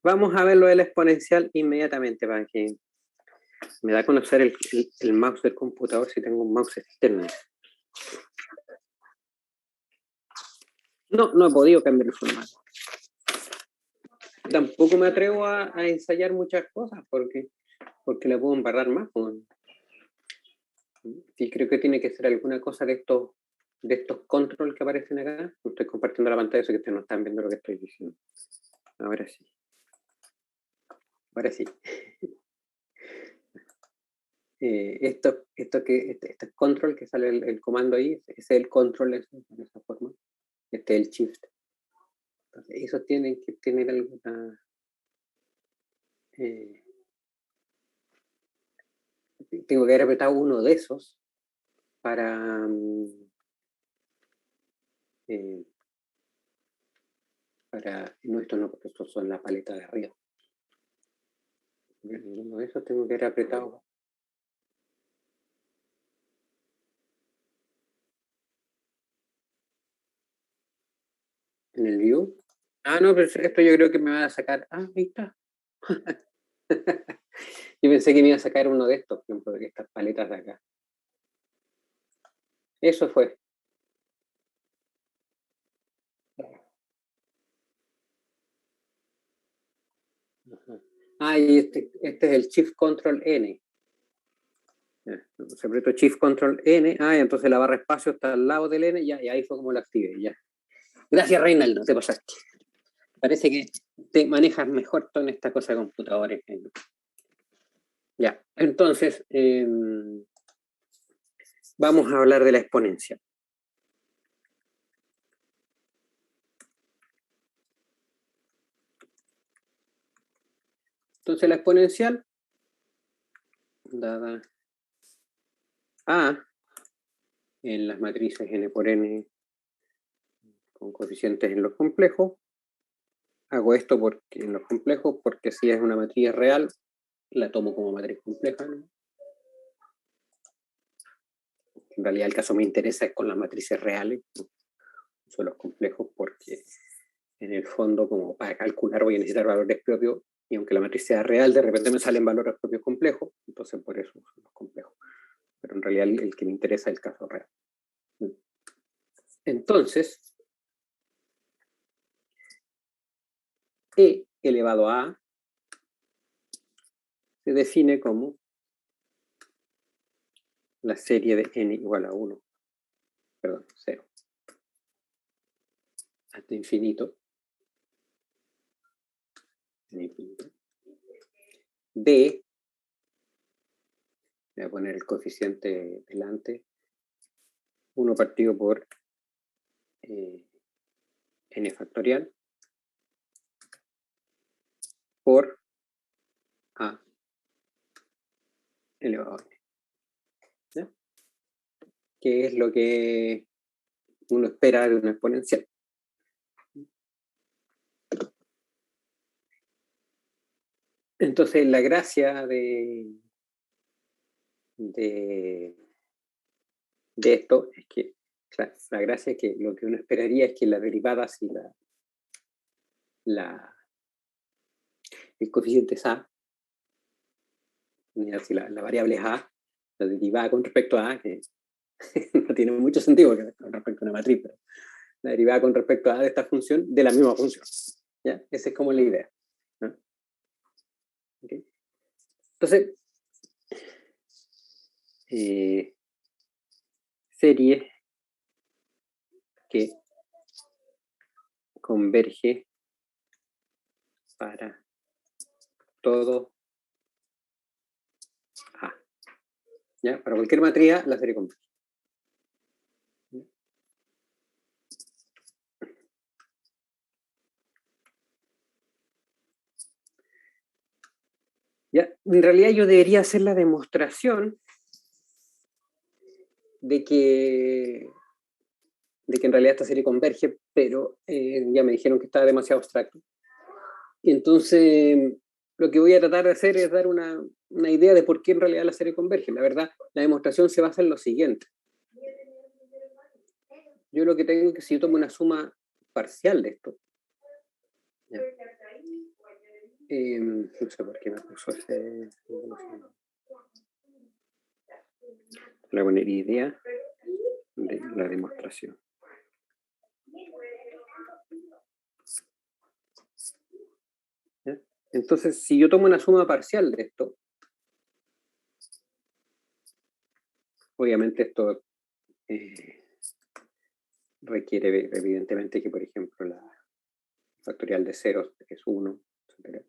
Vamos a ver lo del exponencial inmediatamente para que me da a conocer el mouse del computador si tengo un mouse externo. No he podido cambiar el formato. Tampoco me atrevo a ensayar muchas cosas porque le puedo embarrar más. Y creo que tiene que ser alguna cosa de estos control que aparecen acá. Estoy compartiendo la pantalla, eso que ustedes no están viendo lo que estoy diciendo. Ahora sí. Ahora sí. Esto control que sale el comando ahí, ese es el control de esa forma. Este es el shift. Entonces, eso tienen que tener alguna... tengo que haber apretado uno de esos para... no, esto no, porque estos son la paleta de arriba. Uno de esos tengo que haber apretado. En el view. No, pero esto yo creo que me va a sacar... ahí está. Yo pensé que me iba a sacar uno de estos, por ejemplo, de estas paletas de acá. Eso fue. Y este es el Shift Control N. Se apretó Shift Control N. Y entonces la barra espacio está al lado del N. Y ahí fue como lo activé. Ya. Gracias, Reinaldo, te pasaste. Parece que te manejas mejor toda esta cosa de computadores. Ya, entonces vamos a hablar de la exponencia. Entonces la exponencial dada A en las matrices n por n con coeficientes en los complejos. Hago esto porque en los complejos, porque si es una matriz real, la tomo como matriz compleja, ¿no? En realidad el caso me interesa es con las matrices reales, ¿no? Son los complejos porque en el fondo, como para calcular voy a necesitar valores propios, y aunque la matriz sea real, de repente me salen valores propios complejos, entonces por eso son los complejos. Pero en realidad el que me interesa es el caso real. Entonces, E elevado a A se define como la serie de n igual a 1, perdón, 0, hasta infinito, D, voy a poner el coeficiente delante, 1 partido por n factorial, por A elevado a n. ¿Ya? Que es lo que uno espera de una exponencial. Entonces, la gracia de esto es que, claro, la gracia es que lo que uno esperaría es que la derivada, si el coeficiente es A, si la variable es A, la derivada con respecto a A, que no tiene mucho sentido con respecto a una matriz, pero la derivada con respecto a de esta función, de la misma función. ¿Ya? Esa es como la idea, ¿no? ¿Okay? Entonces, serie que converge para todo A. ¿Ya? Para cualquier matriz A, la serie converge. ¿Ya? En realidad yo debería hacer la demostración de que en realidad esta serie converge, pero ya me dijeron que estaba demasiado abstracto. Y entonces lo que voy a tratar de hacer es dar una idea de por qué en realidad la serie converge. La verdad, la demostración se basa en lo siguiente. Yo lo que tengo es que si yo tomo una suma parcial de esto, ¿ya? No sé por qué me puso ese... Le voy a poner idea de la demostración. ¿Ya? Entonces, si yo tomo una suma parcial de esto, obviamente esto requiere evidentemente que, por ejemplo, la factorial de ceros es 1, etc.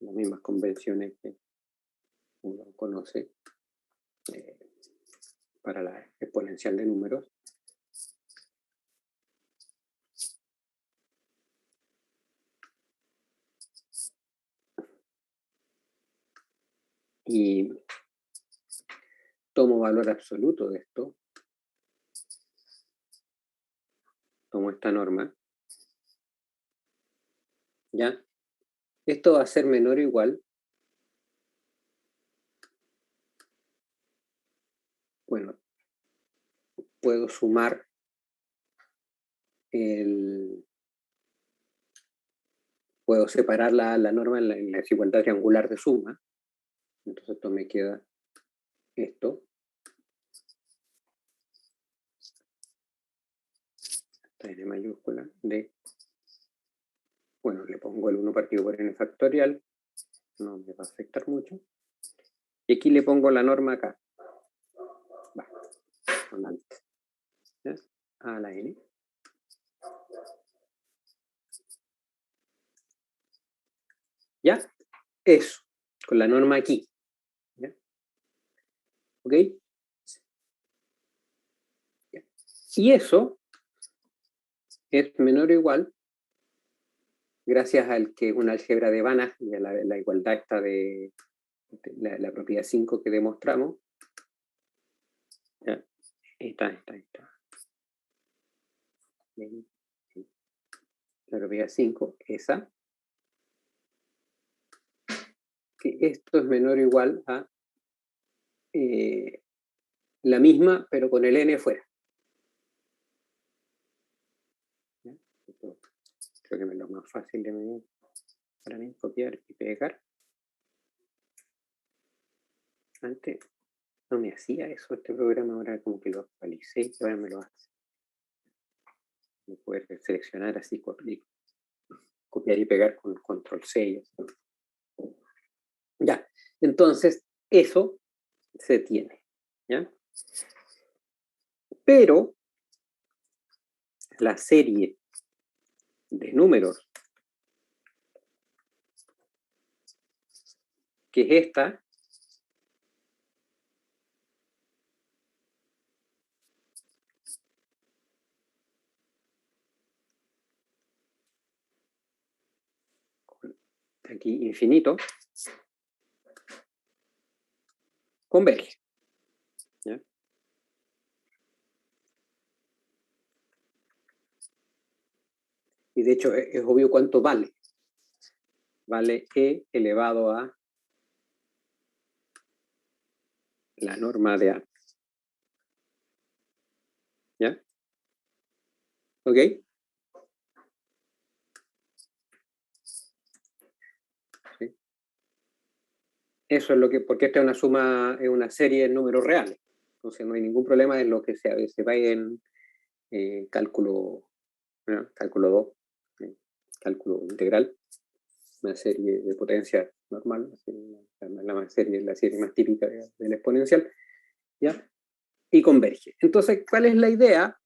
Las mismas convenciones que uno conoce para la exponencial de números. Y tomo valor absoluto de esto, tomo esta norma, ¿ya? Esto va a ser menor o igual, bueno, puedo sumar puedo separar la norma en la desigualdad triangular de suma, entonces esto me queda esto, n mayúscula de, bueno, le pongo el 1 partido por n factorial, no me va a afectar mucho, y aquí le pongo la norma acá, va, con antes, ¿ya? A la n. ¿Ya? Eso, con la norma aquí, ¿ya? ¿Ok? ¿Ya? Y eso es menor o igual, gracias al que es una álgebra de Banach y a la igualdad esta de la propiedad 5 que demostramos. ¿Ya? Esta. La propiedad 5, esa. Que esto es menor o igual a la misma, pero con el n fuera. ¿Ya? Esto creo que es lo más fácil de medir para mí, copiar y pegar. Antes no me hacía eso este programa, ahora como que lo actualicé y ahora me lo hace. Me puede seleccionar así, copiar y pegar con control C. Ya, entonces eso se tiene, ¿ya? Pero la serie de números, que es esta, aquí infinito, converge, ¿ya? Y de hecho es obvio cuánto vale. Vale e elevado a la norma de A. ¿Ya? ¿Ok? ¿Sí? Eso es lo que, porque esta es una suma, es una serie de números reales. Entonces no hay ningún problema en lo que se va en cálculo, ¿no? Cálculo 2, cálculo integral, una serie de potencia normal, la serie más típica del exponencial, ¿ya? Y converge. Entonces, ¿cuál es la idea?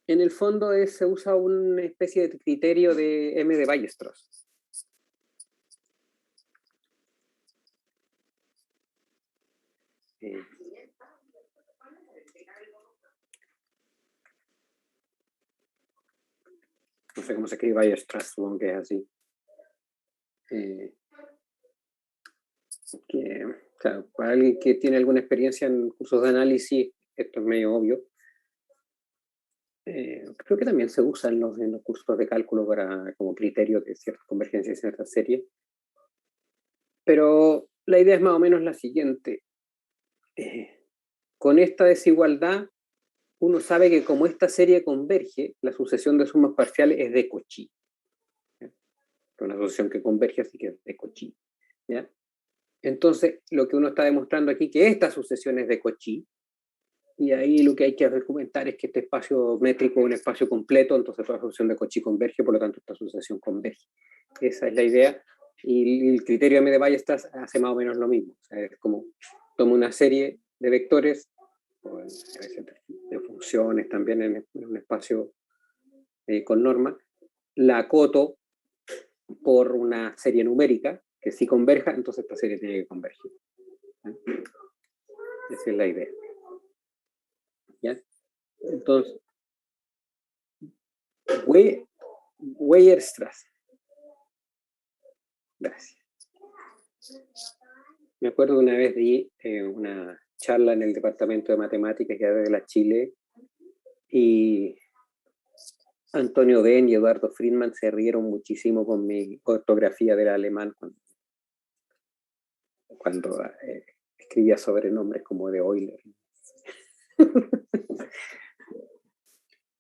En el fondo se usa una especie de criterio de M de Weierstrass. No sé cómo se escribe Weierstrass, supongo que es así. Claro, para alguien que tiene alguna experiencia en cursos de análisis, esto es medio obvio. Creo que también se usa en los cursos de cálculo como criterio de ciertas convergencias y ciertas series. Pero la idea es más o menos la siguiente. Con esta desigualdad, uno sabe que como esta serie converge, la sucesión de sumas parciales es de Cauchy. una asociación que converge, así que es de Cauchy, ¿ya? Entonces, lo que uno está demostrando aquí, que esta sucesión es de Cauchy, y ahí lo que hay que argumentar es que este espacio métrico es un espacio completo, entonces toda asociación de Cauchy converge, por lo tanto esta sucesión converge. Esa es la idea, y el criterio M de Weierstrass hace más o menos lo mismo. O sea, es como toma una serie de vectores, o de funciones también en un espacio con norma, la acoto por una serie numérica que si converja, entonces esta serie tiene que convergir. Esa es la idea. ¿Ya? Entonces, Weierstrass. Gracias. Me acuerdo que una vez di una charla en el departamento de matemáticas de la Chile y Antonio Ben y Eduardo Friedman se rieron muchísimo con mi ortografía del alemán cuando escribía sobrenombres como de Euler.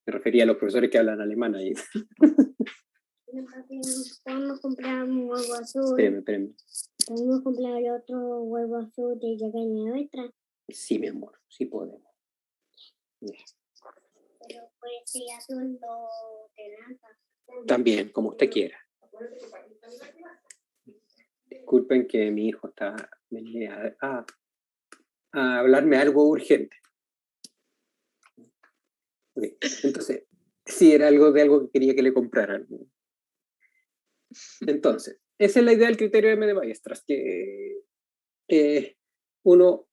Me refería a los profesores que hablan alemán ahí. Podemos comprar un huevo azul. Espérame. Podemos comprar otro huevo azul de llegar nuestra. Sí, mi amor, sí podemos. Pero pues si azul lo te lanza. También, como usted quiera. Disculpen que mi hijo está venía a hablarme algo urgente. Okay. Entonces, sí, era algo que quería que le compraran. Entonces, esa es la idea del criterio M de Weierstrass, que uno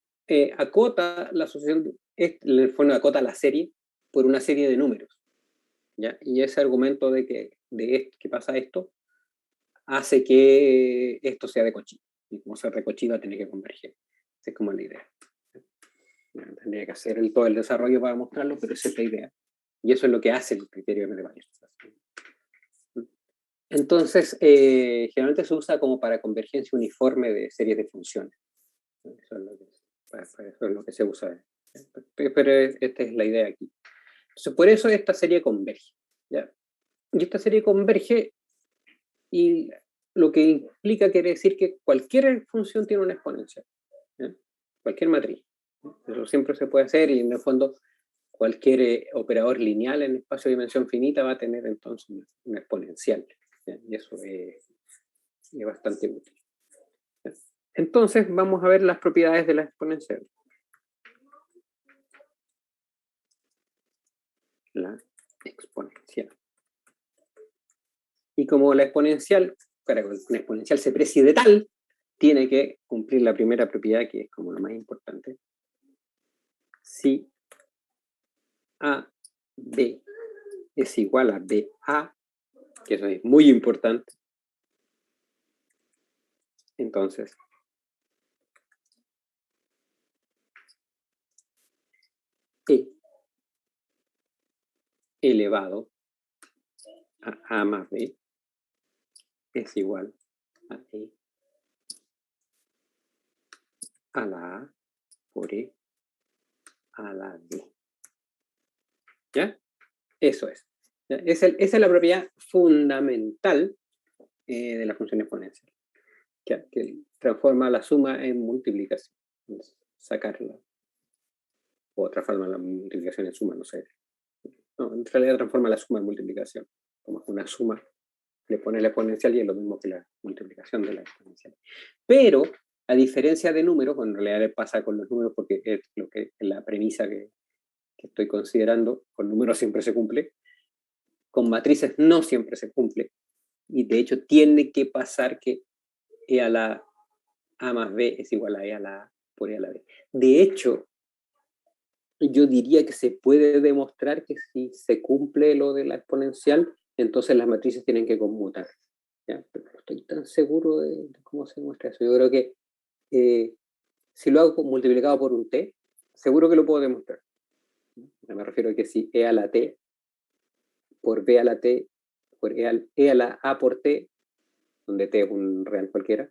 acota la asociación, acota la serie por una serie de números. ¿Ya? Y ese argumento de que pasa esto hace que esto sea de Cauchy. Y como ser de Cauchy va a tener que converger. Esa es como la idea. Tendría que hacer todo el desarrollo para mostrarlo, pero esa es la idea. Y eso es lo que hace el criterio de Weierstrass. Entonces, generalmente se usa como para convergencia uniforme de series de funciones. Eso es lo que se usa. Pero esta es la idea aquí. Entonces, por eso esta serie converge. ¿Ya? Y esta serie converge y lo que implica quiere decir que cualquier función tiene una exponencial. ¿Ya? Cualquier matriz. Eso siempre se puede hacer y en el fondo cualquier operador lineal en espacio de dimensión finita va a tener entonces una exponencial. ¿Ya? Y eso es bastante útil. ¿Ya? Entonces vamos a ver las propiedades de la exponencial. La exponencial. Y como la exponencial, para que una exponencial se precie de tal, tiene que cumplir la primera propiedad, que es como lo más importante. Si A, B es igual a BA, que eso es muy importante, entonces E elevado a A más B es igual a E a la A por E a la B. ¿Ya? Eso es. ¿Ya? Esa es la propiedad fundamental de la función exponencial, que transforma la suma en multiplicación. Sacarla. O transforma la multiplicación en suma, no sé. No, en realidad transforma la suma en multiplicación. Como una suma, le pone la exponencial y es lo mismo que la multiplicación de la exponencial. Pero, a diferencia de números, bueno, en realidad pasa con los números porque es lo que es la premisa que estoy considerando, con números siempre se cumple, con matrices no siempre se cumple, y de hecho tiene que pasar que E a la A más B es igual a E a la A por E a la B. De hecho, yo diría que se puede demostrar que si se cumple lo de la exponencial, entonces las matrices tienen que conmutar. ¿Ya? Pero no estoy tan seguro de cómo se muestra eso. Yo creo que si lo hago multiplicado por un t, seguro que lo puedo demostrar. Me refiero a que si e a la t por b a la t por e a la a por t, donde t es un real cualquiera,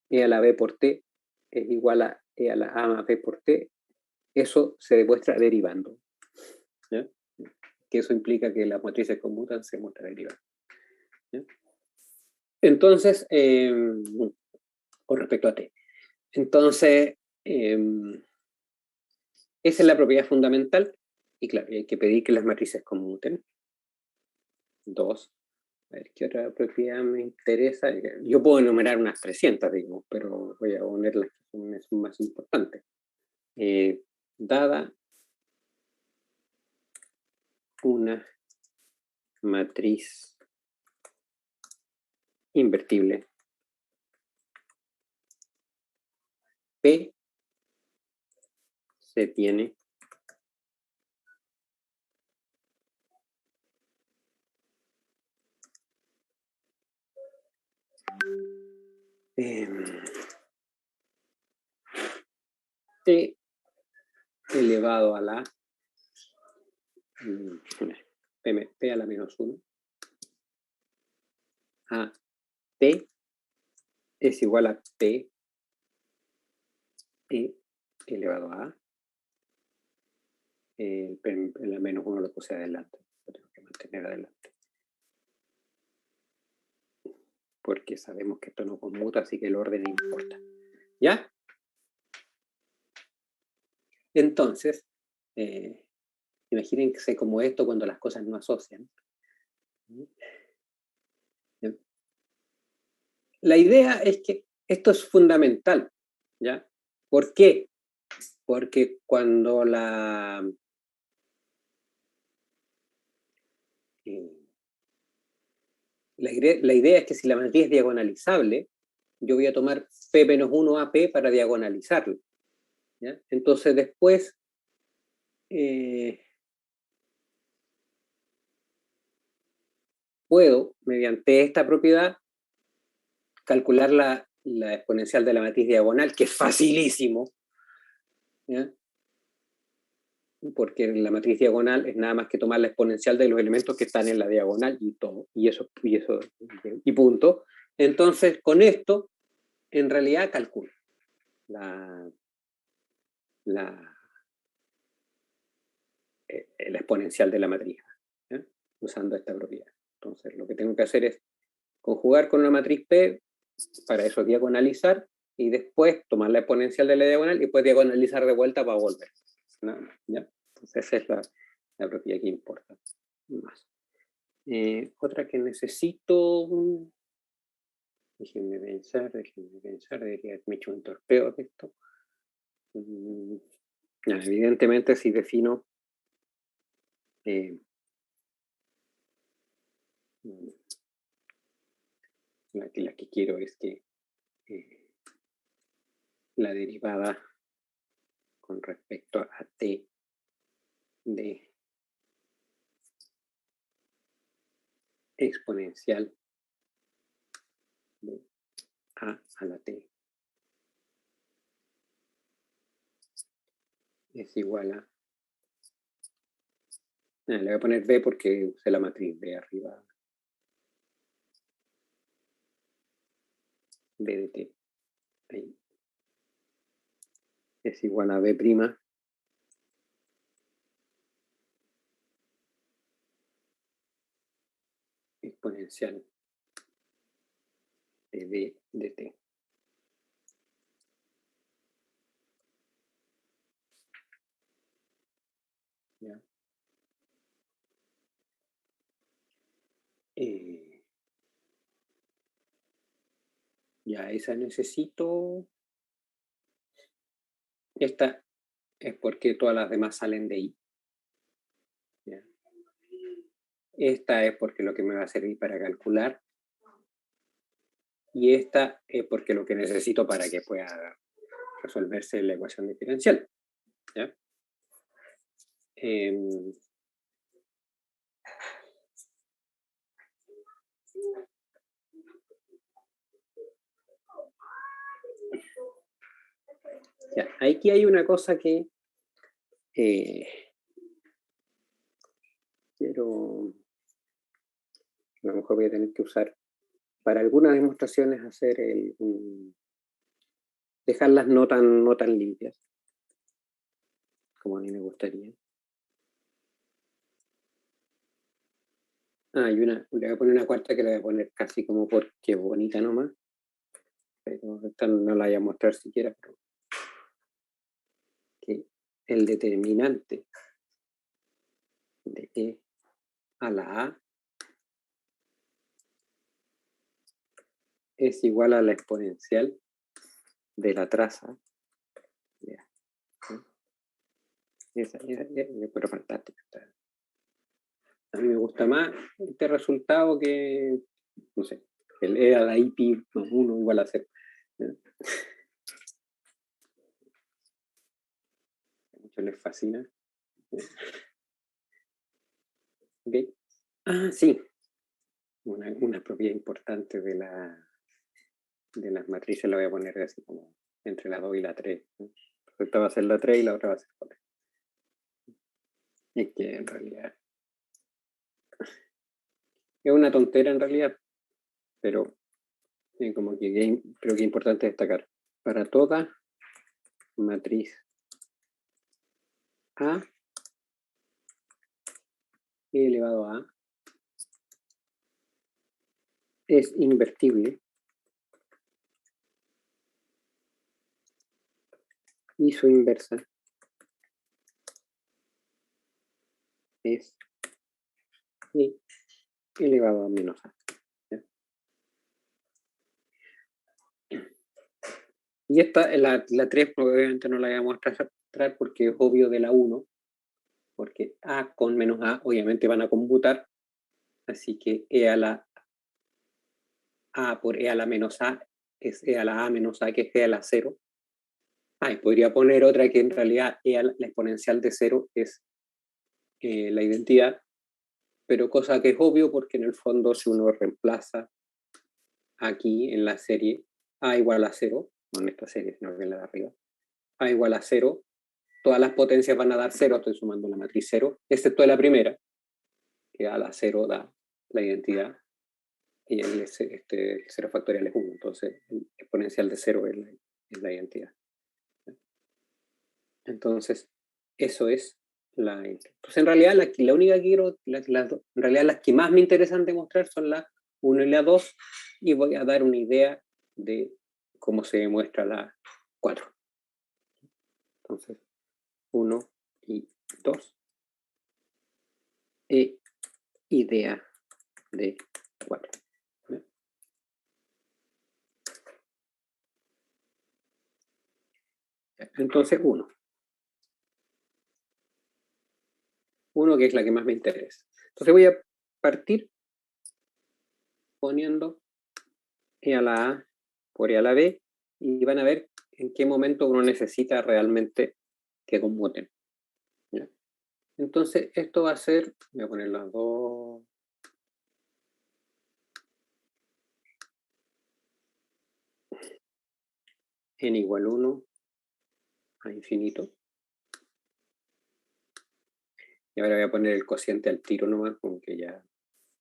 e a la b por t es igual a e a la a más b por t, eso se demuestra derivando. ¿Ya? Que eso implica que las matrices conmutan se muestra derivando. ¿Ya? Entonces, con respecto a T. Entonces, esa es la propiedad fundamental. Y claro, hay que pedir que las matrices conmuten. 2. A ver, ¿qué otra propiedad me interesa? Yo puedo enumerar unas 300, digamos, pero voy a poner las que son más importantes. Dada una matriz invertible P, se tiene T elevado a la P a la menos 1 a T es igual a P E elevado a la menos 1 lo puse adelante, lo tengo que mantener adelante. Porque sabemos que esto no conmuta, así que el orden no importa. ¿Ya? Entonces, imagínense como esto cuando las cosas no asocian. La idea es que esto es fundamental, ¿ya? ¿Por qué? Porque cuando la idea es que si la matriz es diagonalizable, yo voy a tomar P menos 1 a P para diagonalizarlo, ¿ya? Entonces después puedo, mediante esta propiedad, calcular la exponencial de la matriz diagonal, que es facilísimo, ¿ya? Porque la matriz diagonal es nada más que tomar la exponencial de los elementos que están en la diagonal y todo, y punto. Entonces, con esto, en realidad calculo la exponencial de la matriz, ¿ya? Usando esta propiedad. Entonces, lo que tengo que hacer es conjugar con una matriz P, para eso diagonalizar, y después tomar la exponencial de la diagonal y después diagonalizar de vuelta para volver. Nada más, ¿ya? Entonces esa es la propiedad que importa más. Otra que necesito, déjenme pensar, debería haberme hecho un torpeo de esto. Evidentemente si defino la que quiero es que la derivada con respecto a t de exponencial de a la t es igual a... le voy a poner b porque usé la matriz de arriba. B de t. Ahí. Es igual a b' exponencial de b de t. ¿Ya? Ya esa necesito. Esta es porque todas las demás salen de I. ¿Ya? Esta es porque lo que me va a servir para calcular. Y esta es porque lo que necesito para que pueda resolverse la ecuación diferencial. ¿Ya? Ya, aquí hay una cosa que quiero, a lo mejor voy a tener que usar para algunas demostraciones, hacer dejarlas no tan limpias como a mí me gustaría. y le voy a poner una cuarta que le voy a poner casi como porque bonita nomás. Pero esta no la voy a mostrar siquiera. Pero que el determinante de E a la A es igual a la exponencial de la traza. Pero fantástico. A mí me gusta más este resultado que, no sé, el E a la I pi más 1 igual a 0. A muchos les fascina. Ok. Sí. Una propiedad importante de las matrices la voy a poner así como entre la 2 y la 3. Esta va a ser la 3 y la otra va a ser la 4. Es que en realidad es una tontera en realidad, pero como que creo que es importante destacar. Para toda matriz A e elevado a es invertible y su inversa es E elevado a menos A. ¿Ya? Y esta, la 3 obviamente no la vamos a mostrar porque es obvio de la 1, porque A con menos A obviamente van a conmutar, así que E a la A por E a la menos A es E a la A menos A, que es E a la 0. Y podría poner otra que en realidad la exponencial de 0 es la identidad, pero cosa que es obvio porque en el fondo si uno reemplaza aquí en la serie A igual a 0, no en esta serie, sino que en la de arriba, A igual a 0, todas las potencias van a dar 0, estoy sumando la matriz 0, excepto la primera, que a la 0 da la identidad, y el 0 factorial es 1, entonces el exponencial de 0 es la identidad. Entonces, eso es la... Entonces, en realidad, la única que quiero, en realidad las que más me interesan demostrar son la 1 y la 2, y voy a dar una idea de cómo se demuestra la 4. Entonces, 1 y 2. Idea de 4. Entonces, 1. 1 que es la que más me interesa. Entonces voy a partir poniendo E a la A por E a la B y van a ver en qué momento uno necesita realmente que conmuten. ¿Ya? Entonces esto va a ser, voy a poner las dos, n igual 1 a infinito. Y ahora voy a poner el cociente al tiro nomás, como que ya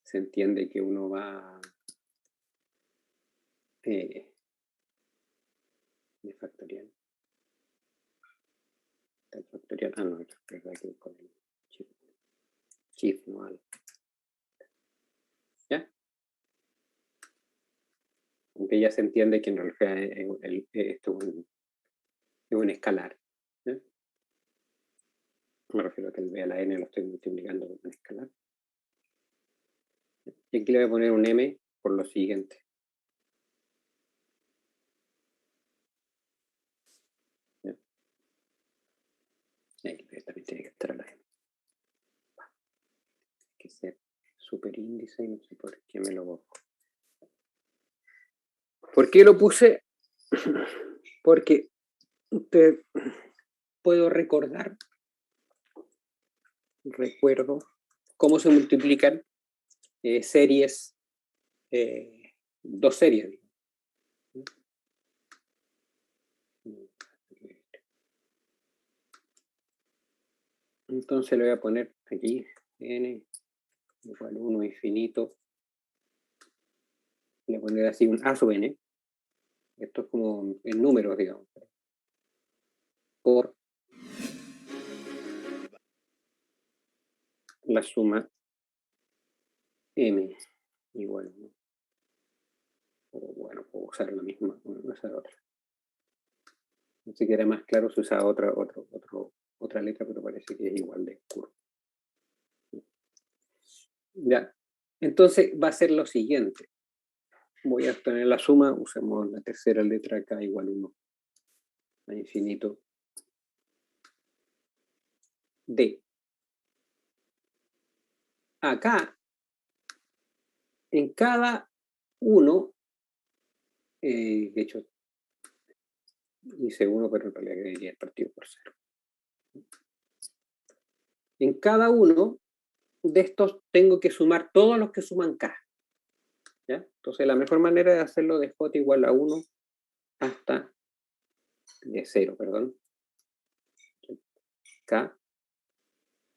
se entiende que uno va de factorial. El factorial, no, es aquí con el shift no al. ¿Ya? Aunque ya se entiende que en realidad esto es un escalar. ¿Ya? Me refiero a que el b a la n lo estoy multiplicando con un escalar. Y aquí le voy a poner un m por lo siguiente. ¿Ya? Y aquí también tiene que estar a la m. Hay que ser superíndice y no sé por qué me lo borro. ¿Por qué lo puse? Porque puedo recuerdo cómo se multiplican series, dos series. Entonces le voy a poner aquí n igual 1 infinito. Le voy a poner así un a sub n. Esto es como el número, digamos. Por la suma m igual, ¿no? O bueno, puedo usar la misma, voy a usar otra. No sé si era más claro si usaba otra letra, pero parece que es igual de oscuro. Ya, entonces va a ser lo siguiente. Voy a obtener la suma, usemos la tercera letra acá, igual 1 a infinito d. Acá, en cada uno, de hecho, hice 1, pero en realidad debería haber partido por 0. En cada uno de estos tengo que sumar todos los que suman k. ¿Ya? Entonces la mejor manera de hacerlo de j igual a 1 hasta de 0, perdón, k.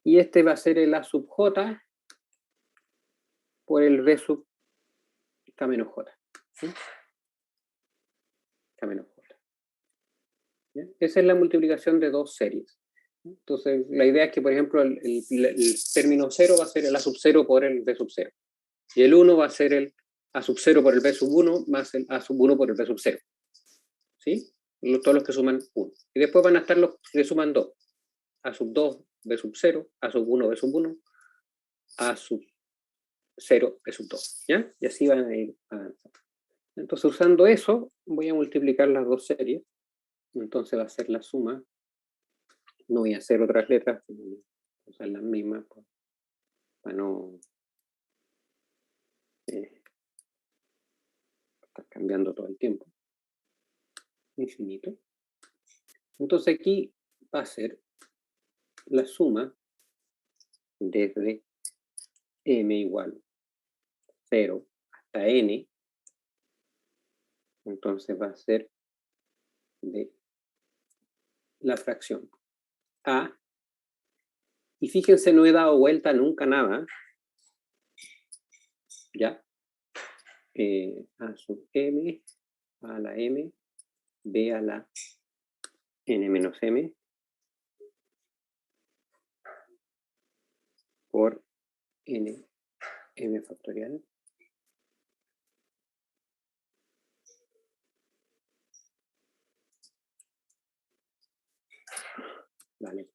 Y este va a ser el a sub j por el b sub k menos j. ¿Sí? K menos j. ¿Ya? Esa es la multiplicación de dos series. Entonces la idea es que, por ejemplo, el término 0 va a ser el a sub 0 por el b sub 0. Y el 1 va a ser el a sub 0 por el b sub 1 más el a sub 1 por el b sub 0. ¿Sí? Todos los que suman 1. Y después van a estar los que suman 2. A sub 2, b sub 0, a sub 1, b sub 1, a sub 0, b sub 2. ¿Ya? Y así van a ir avanzando. Entonces, usando eso, voy a multiplicar las dos series. Entonces va a ser la suma. No voy a hacer otras letras, voy a usar las mismas para no estar cambiando todo el tiempo. Infinito. Entonces aquí va a ser la suma desde m igual 0 hasta n. Entonces va a ser de la fracción a. Y fíjense, no he dado vuelta nunca nada. ¿Ya? A sub m a la m, b a la n menos m por n m factorial. Vale,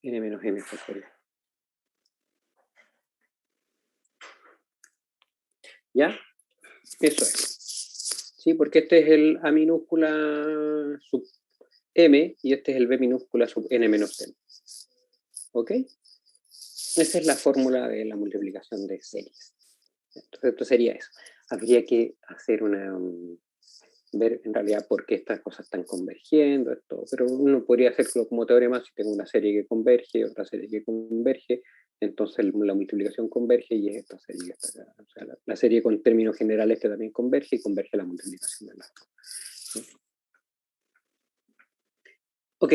n menos m factorial. ¿Ya? Eso es. ¿Sí? Porque este es el a minúscula sub m y este es el b minúscula sub n menos m. ¿Ok? Esa es la fórmula de la multiplicación de series. Entonces, esto sería eso. Habría que hacer ver en realidad por qué estas cosas están convergiendo, pero uno podría hacerlo como teorema si tengo una serie que converge, otra serie que converge, entonces la multiplicación converge y es esta serie que está acá. O sea, la serie con términos generales que también converge y converge la multiplicación de las dos. ¿Sí? Ok,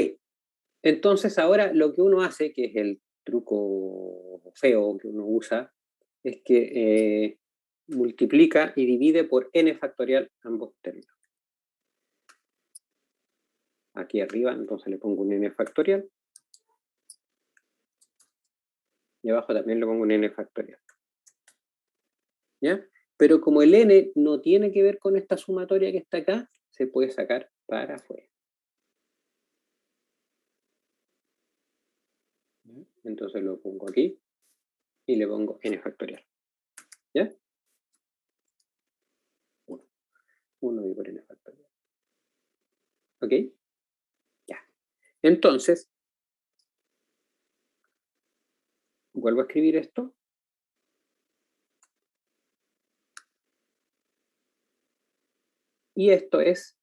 entonces ahora lo que uno hace, que es el truco feo que uno usa, es que multiplica y divide por n factorial ambos términos. Aquí arriba, entonces le pongo un n factorial. Y abajo también le pongo un n factorial. ¿Ya? Pero como el n no tiene que ver con esta sumatoria que está acá, se puede sacar para afuera. ¿Ya? Entonces lo pongo aquí y le pongo n factorial. ¿Ya? 1. 1 y por n factorial. ¿Ok? Ya. Entonces, vuelvo a escribir esto. Y esto es,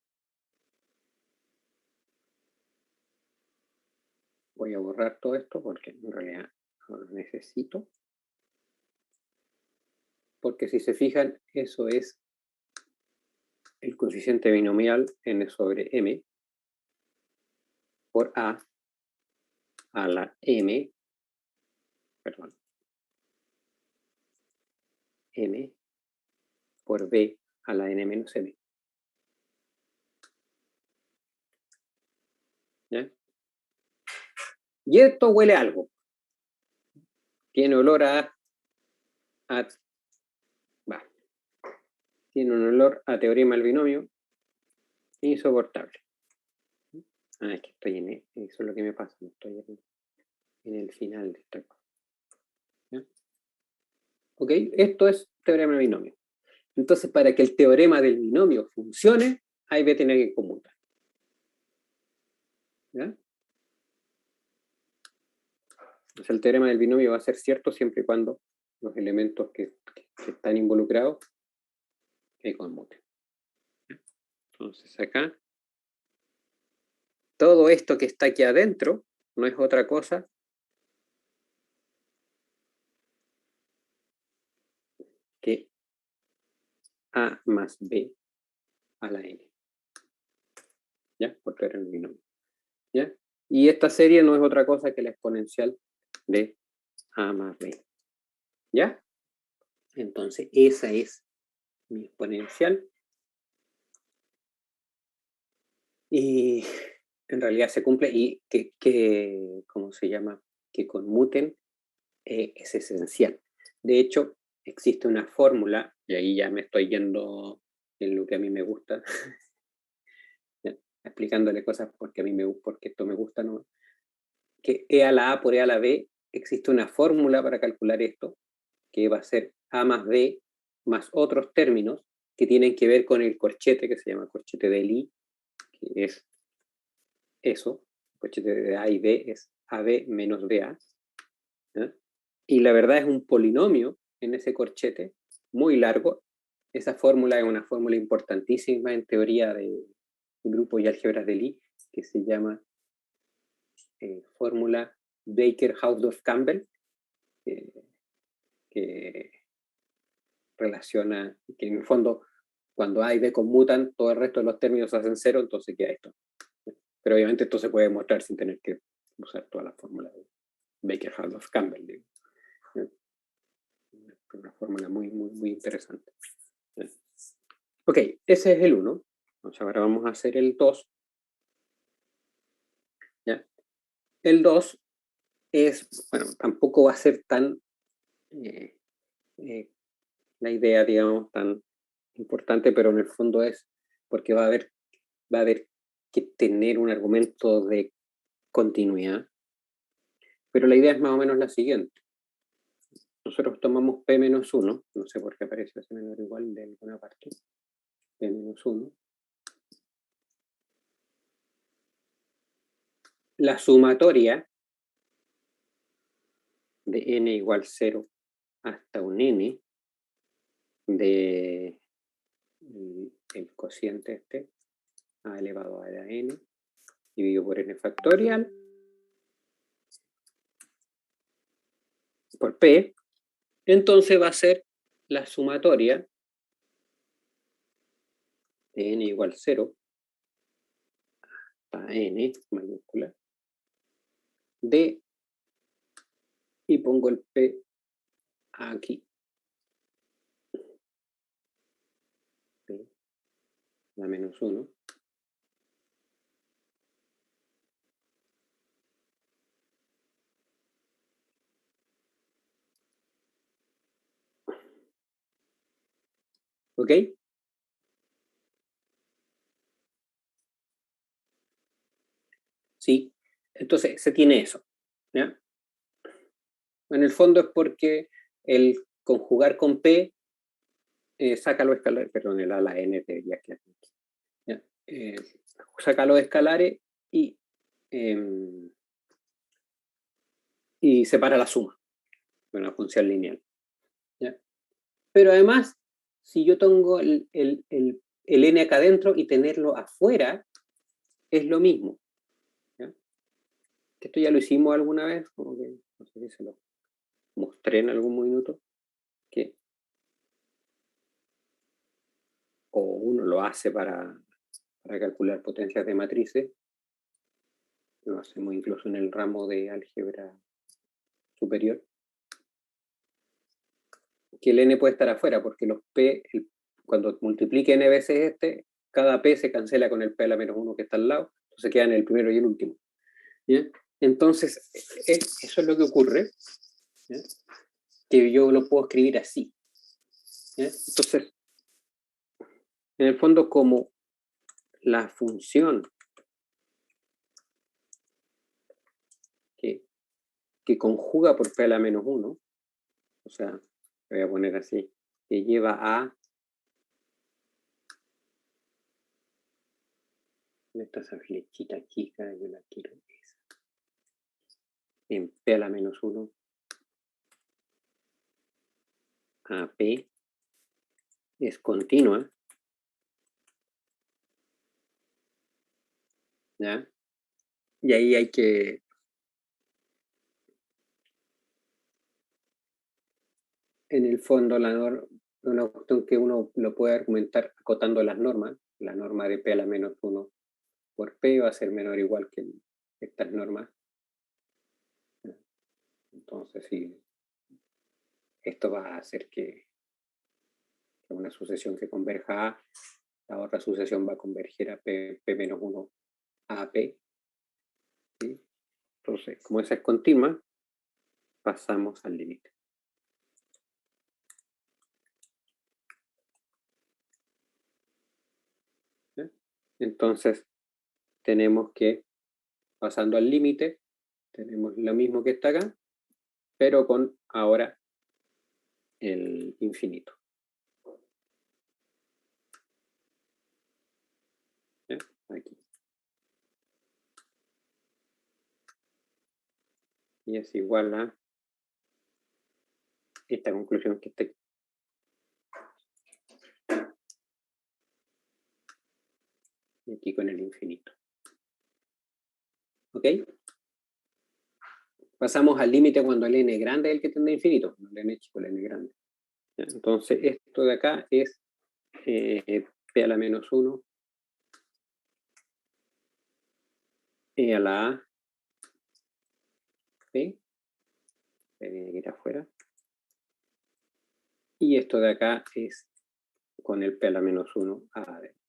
voy a borrar todo esto porque en realidad no lo necesito. Porque si se fijan, eso es el coeficiente binomial n sobre m por a la m, perdón, m por b a la n menos m. ¿Ya? Y esto huele a algo. Tiene olor a tiene un olor a teorema del binomio insoportable. Es que estoy eso es lo que me pasa, estoy en el final de esta cosa. ¿Ya? Ok, esto es teorema del binomio. Entonces, para que el teorema del binomio funcione, A y B tienen que conmutar. ¿Ya? Entonces, el teorema del binomio va a ser cierto siempre y cuando los elementos que están involucrados conmuten. Entonces, acá, todo esto que está aquí adentro no es otra cosa que A más B a la N. ¿Ya? Por teorema del binomio. ¿Ya? Y esta serie no es otra cosa que la exponencial de A más B. ¿Ya? Entonces, esa es mi exponencial. Y en realidad se cumple y ¿cómo se llama? Que conmuten es esencial. De hecho, existe una fórmula, y ahí ya me estoy yendo en lo que a mí me gusta, explicándole cosas porque esto me gusta, ¿no? Que E a la A por E a la B, existe una fórmula para calcular esto, que va a ser A más B más otros términos que tienen que ver con el corchete, que se llama corchete de Lie, que es eso, el corchete de A y B es AB menos BA. ¿Ya? Y la verdad es un polinomio en ese corchete, muy largo. Esa fórmula es una fórmula importantísima en teoría de grupos y álgebras de Lie, que se llama fórmula Baker-Hausdorff-Campbell, que relaciona, que en el fondo, cuando A y B conmutan, todo el resto de los términos hacen cero, entonces queda esto. Pero obviamente esto se puede mostrar sin tener que usar toda la fórmula de Baker-Hausdorff-Campbell. Una fórmula muy, muy, muy interesante. Ok, ese es el 1. Entonces ahora vamos a hacer el 2. ¿Ya? El 2 es, bueno, tampoco va a ser tan la idea, digamos, tan importante, pero en el fondo es porque va a haber que tener un argumento de continuidad. Pero la idea es más o menos la siguiente. Nosotros tomamos P menos 1, no sé por qué aparece ese menor igual de alguna parte, P menos 1. La sumatoria de n igual 0 hasta un n de el cociente este, a elevado a la n, dividido por n factorial, por p, entonces va a ser la sumatoria de n igual 0 hasta n mayúscula de, y pongo el p aquí, p, la menos 1, ¿ok? Sí, entonces se tiene eso, ¿ya? En el fondo es porque el conjugar con P saca los escalares, perdón, el a la n debería quedar aquí. ¿Ya? Saca los escalares y separa la suma de una función lineal. ¿Ya? Pero además, si yo tengo el n acá adentro y tenerlo afuera, es lo mismo. ¿Ya? Esto ya lo hicimos alguna vez, como que no sé si se lo mostré en algún minuto, que o uno lo hace para calcular potencias de matrices, lo hacemos incluso en el ramo de álgebra superior, que el n puede estar afuera, porque los p, cuando multiplique n veces cada p se cancela con el p a la menos 1 que está al lado, entonces quedan el primero y el último. ¿Ya? Entonces, eso es lo que ocurre. ¿Ya? que yo lo puedo escribir así. ¿Ya? Entonces, en el fondo, como la función que conjuga por P a la menos 1, o sea, lo voy a poner así, que lleva a ¿dónde está esa flechita chica? Yo la quiero esa. En P a la menos 1 a P es continua. ¿Ya? Y ahí hay que en el fondo una cuestión que uno lo puede argumentar acotando las normas. La norma de P a la menos 1 por P va a ser menor o igual que estas normas. Entonces, sí, esto va a hacer que una sucesión que converja a la otra sucesión va a converger a P menos 1 a P. ¿Sí? Entonces, como esa es continua, pasamos al límite. ¿Sí? Entonces, tenemos que, pasando al límite, tenemos lo mismo que está acá, pero con ahora el infinito. ¿Sí? Aquí. Y es igual a esta conclusión que está aquí. Y aquí con el infinito. ¿Ok? Pasamos al límite cuando el n grande es el que tiende a infinito, no el n chico, el n grande. ¿Ya? Entonces, esto de acá es P a la menos 1 e a la a P, tiene que ir afuera. Y esto de acá es con el P a la menos 1 adentro.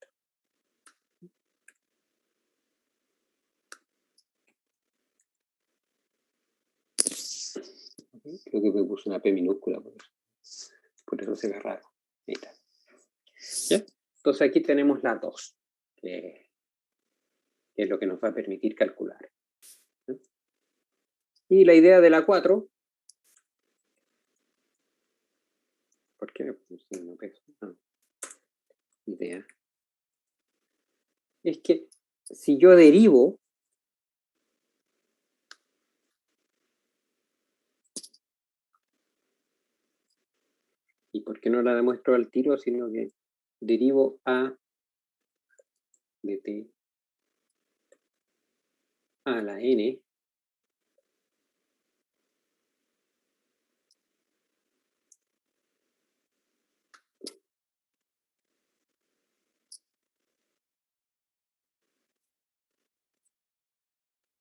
Creo que me puse una P minúscula por eso se ve raro. Ahí está. ¿Ya? Entonces aquí tenemos la 2, que es lo que nos va a permitir calcular. ¿Sí? Y la idea de la 4, ¿por qué me puse una P? No. Idea. Es que si yo derivo ¿y por qué no la demuestro al tiro? Sino que derivo a de t a la n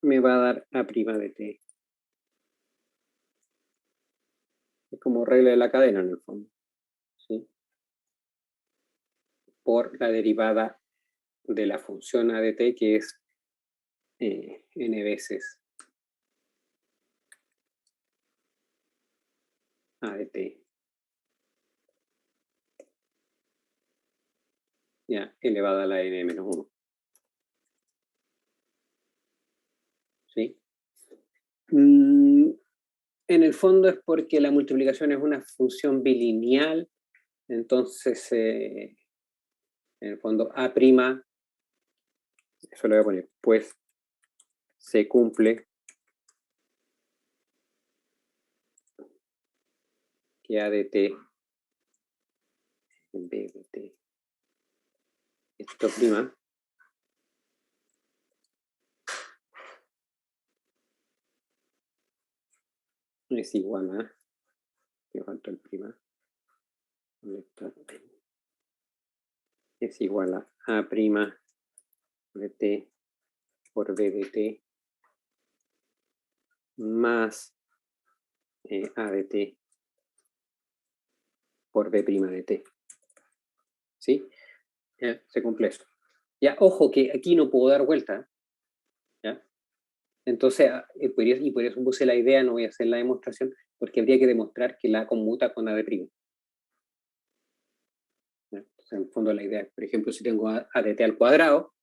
me va a dar a' de t. Es como regla de la cadena en el fondo. ¿Sí? Por la derivada de la función a de t, que es n veces a de t. Ya, elevada a la n menos 1. ¿Sí? En el fondo es porque la multiplicación es una función bilineal, entonces en el fondo a', eso le voy a poner, pues se cumple que a de t en b de t esto prima es igual a, me falta el prima, ¿dónde está? Es igual a' de t por b de t más a de t por b' de t. ¿Sí? Ya, se cumple eso. Ya, ojo que aquí no puedo dar vuelta. ¿Ya? Entonces, por eso puse la idea, no voy a hacer la demostración, porque habría que demostrar que la conmuta con a de prima. Entonces, en el fondo la idea es, por ejemplo, si tengo a de t al cuadrado,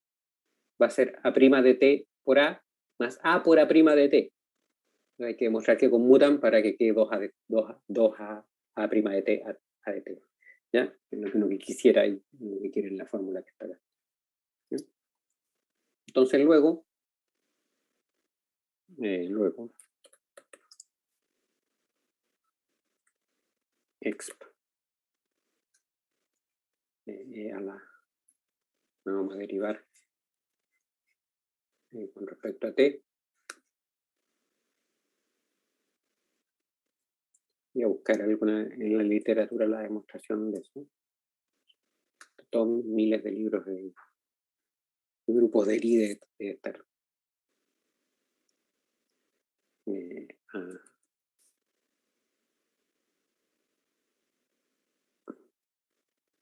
va a ser a' de t por a más a por a' de t. Hay que demostrar que conmutan para que quede 2a de t a de t. ¿Ya? Es lo que quisiera y lo que quiere en la fórmula que está acá. ¿Ya? Entonces luego exp vamos a derivar con respecto a t. Voy a buscar alguna en la literatura la demostración de eso. Todos miles de libros de grupos de Lie de estar.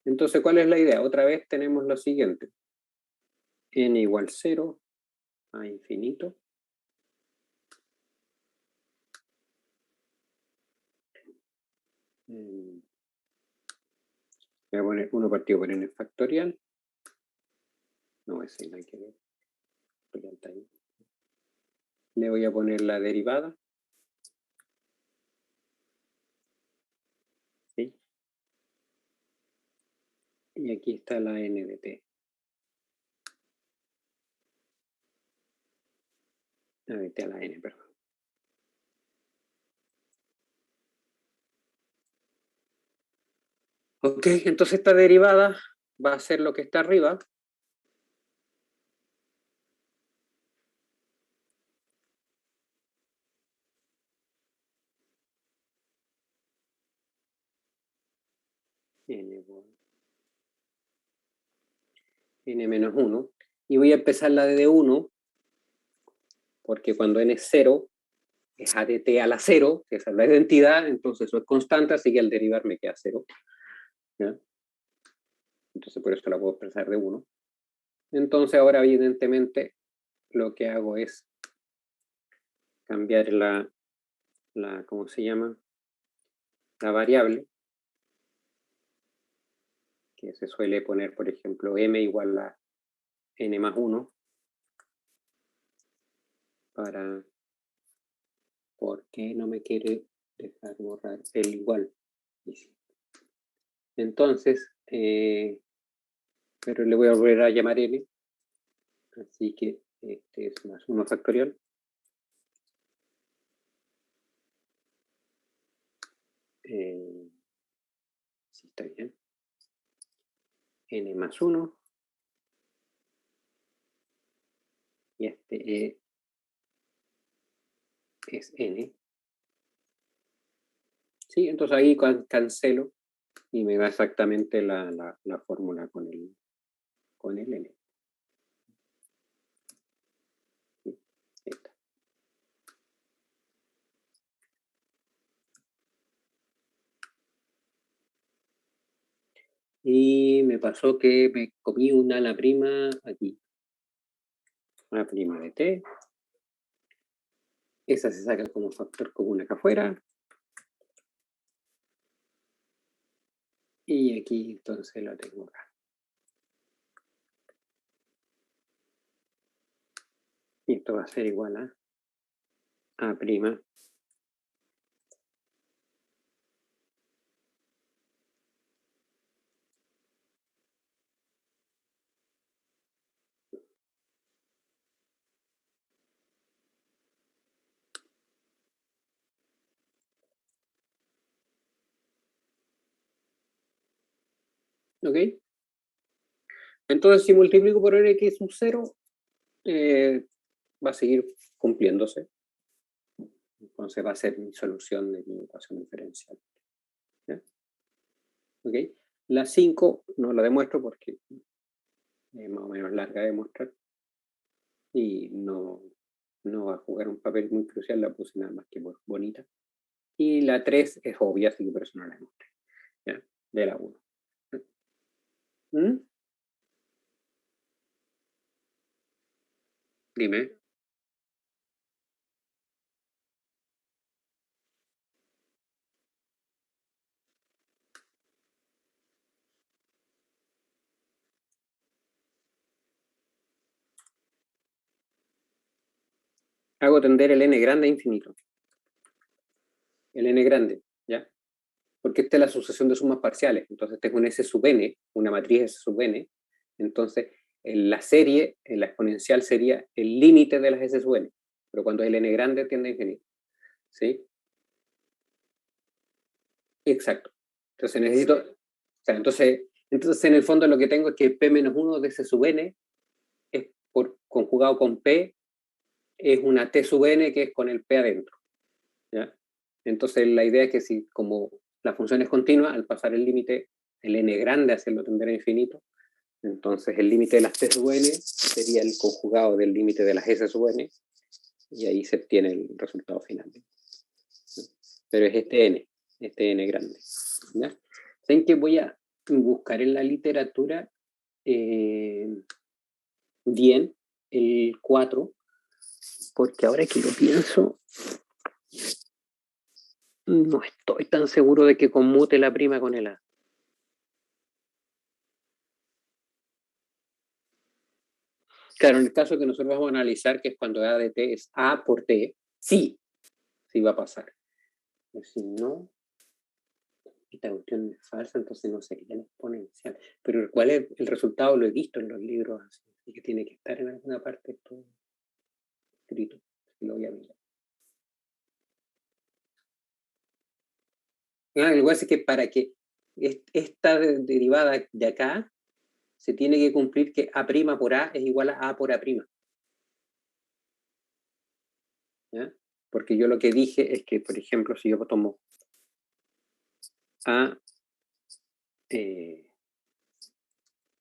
Entonces, ¿cuál es la idea? Otra vez tenemos lo siguiente. N igual 0 a infinito. Voy a poner 1 partido por n factorial. No, ese no hay que ver. Le voy a poner la derivada. ¿Sí? Y aquí está la n de t. De t a la n, perdón. Ok, entonces esta derivada va a ser lo que está arriba. N menos 1. Y voy a empezar la de 1, porque cuando n es 0, es a de t a la 0, que esa es la identidad, entonces eso es constante, así que al derivar me queda 0. ¿Ya? Entonces por eso la puedo expresar de 1. Entonces ahora evidentemente lo que hago es cambiar la ¿cómo se llama? La variable, que se suele poner, por ejemplo, m igual a n más 1, porque no me quiere dejar borrar el igual. Entonces, pero le voy a volver a llamar n, así que este es más 1 factorial. Sí, está bien. N más 1. Y este es n. Sí, entonces ahí cancelo y me da exactamente la fórmula con el n. Sí, esta. Y me pasó que me comí una la prima aquí. Una prima de t. Esa se saca como factor común acá afuera. Y aquí entonces la tengo acá. Y esto va a ser igual a prima. ¿Ok? Entonces si multiplico por n sub 0, va a seguir cumpliéndose. Entonces va a ser mi solución de mi ecuación diferencial. ¿Ya? ¿Ok? La 5 no la demuestro porque es más o menos larga de demostrar. Y no va a jugar un papel muy crucial, la puse nada más que por bonita. Y la 3 es obvia, así que por eso no la demostré. ¿Ya? De la 1. ¿Mm? Dime. hago tender el n grande a infinito. El n grande, ¿ya? Porque esta es la sucesión de sumas parciales. Entonces, este es un S sub n, una matriz S sub n. Entonces, en la serie, en la exponencial sería el límite de las S sub n. Pero cuando el n grande tiende a infinito. ¿Sí? Exacto. Entonces, necesito... O sea, entonces, en el fondo lo que tengo es que P menos 1 de S sub n es conjugado con P, es una T sub n que es con el P adentro. ¿Ya? Entonces, la idea es que si como la función es continua, al pasar el límite, el n grande, hacerlo tender a infinito, entonces el límite de las T sub n sería el conjugado del límite de las S sub n, y ahí se obtiene el resultado final. Pero es este n grande. ¿Ya? ¿Saben que voy a buscar en la literatura bien el 4? Porque ahora que lo pienso, no estoy tan seguro de que conmute la prima con el A. Claro, en el caso que nosotros vamos a analizar, que es cuando A de T es A por T, sí va a pasar. Pero si no, esta cuestión es falsa, entonces no sería exponencial. Pero ¿cuál es el resultado? Lo he visto en los libros, así que tiene que estar en alguna parte esto escrito. Lo voy a mirar. Lo que pasa es que para que esta derivada de acá se tiene que cumplir que A' por A es igual a A por A'. ¿Ya? Porque yo lo que dije es que, por ejemplo, si yo tomo A,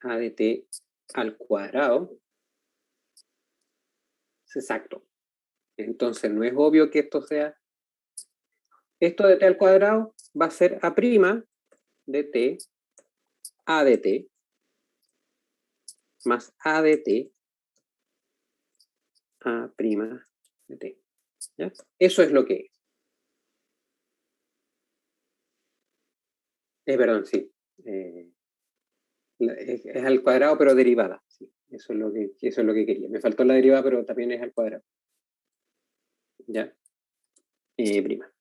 A de T al cuadrado, es exacto. Entonces no es obvio que esto sea, esto de T al cuadrado va a ser A' de T, A de T, más A de T, A' de T. ¿Ya? Eso es lo que es. Perdón, sí. Es al cuadrado, pero derivada. Sí, eso es lo que quería. Me faltó la derivada, pero también es al cuadrado. ¿Ya? Prima.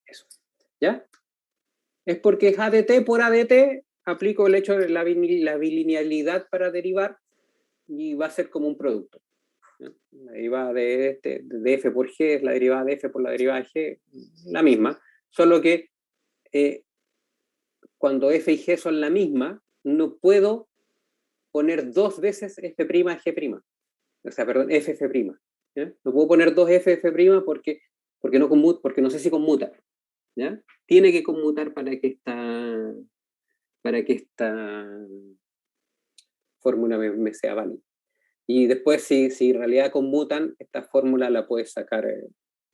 Eso. ¿Ya? Es porque es A de T por A de T, aplico el hecho de la bilinealidad para derivar y va a ser como un producto. ¿Ya? La derivada de f por g es la derivada de f por la derivada de g, la misma, solo que cuando f y g son la misma, no puedo poner dos veces f' g'. O sea, perdón, ff'. ¿Ya? No puedo poner dos ff' porque no sé si conmuta. ¿Ya? Tiene que conmutar para que esta fórmula me sea válida. Y después, si en realidad conmutan, esta fórmula la puedes sacar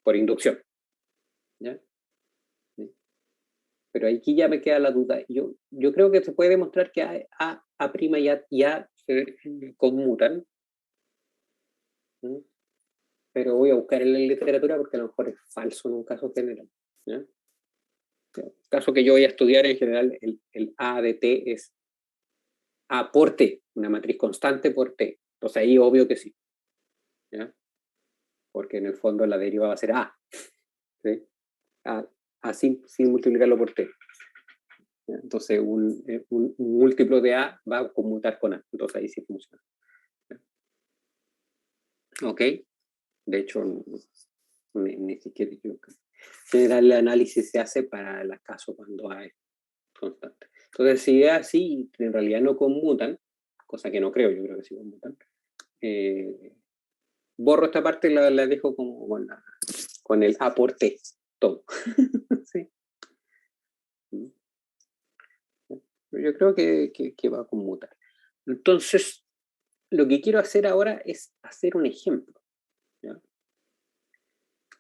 por inducción. ¿Ya? ¿Sí? Pero aquí ya me queda la duda. Yo creo que se puede demostrar que A' y A se conmutan. ¿Sí? Pero voy a buscar en la literatura porque a lo mejor es falso en un caso general. ¿Ya? En el caso que yo voy a estudiar en general, el A de T es A por T, una matriz constante por T. Entonces ahí obvio que sí. ¿Ya? Porque en el fondo la deriva va a ser A. ¿Sí? A sin multiplicarlo por T. ¿Ya? Entonces un múltiplo de A va a conmutar con A. Entonces ahí sí funciona. ¿Ya? Ok. De hecho, ni siquiera yo. En general el análisis se hace para el caso cuando A es constante. Entonces, si es así, en realidad no conmutan, cosa que no creo, yo creo que sí conmutan, borro esta parte y la dejo como con el aporte todo. Sí. Yo creo que va a conmutar. Entonces, lo que quiero hacer ahora es hacer un ejemplo. ¿Ya?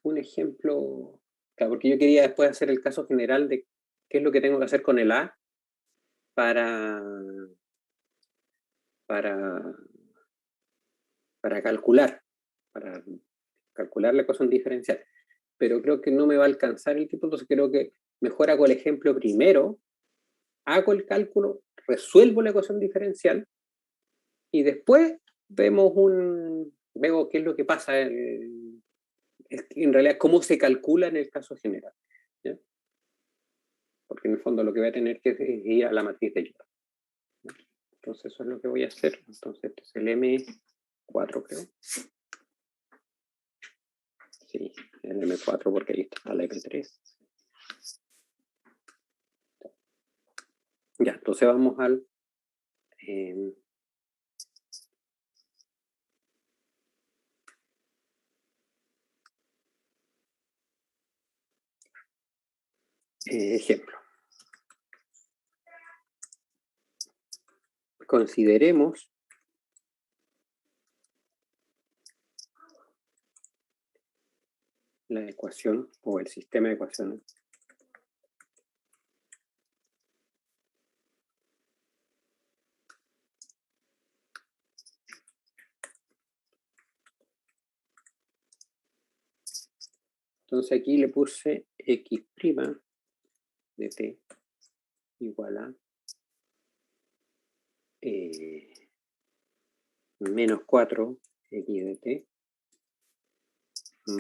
Un ejemplo, claro, porque yo quería después hacer el caso general de qué es lo que tengo que hacer con el A para calcular la ecuación diferencial. Pero creo que no me va a alcanzar el tiempo, entonces creo que mejor hago el ejemplo primero, hago el cálculo, resuelvo la ecuación diferencial y después vemos veo qué es lo que pasa, es que en realidad cómo se calcula en el caso general. ¿Ya? Porque en el fondo lo que voy a tener que ir a la matriz de Jordan. ¿Ya? Entonces eso es lo que voy a hacer. Entonces este es el M4, creo. Sí, el M4 porque ahí está la M3. Ya, entonces vamos al... ejemplo. Consideremos la ecuación o el sistema de ecuaciones entonces aquí le puse x' de t igual a menos 4 x de t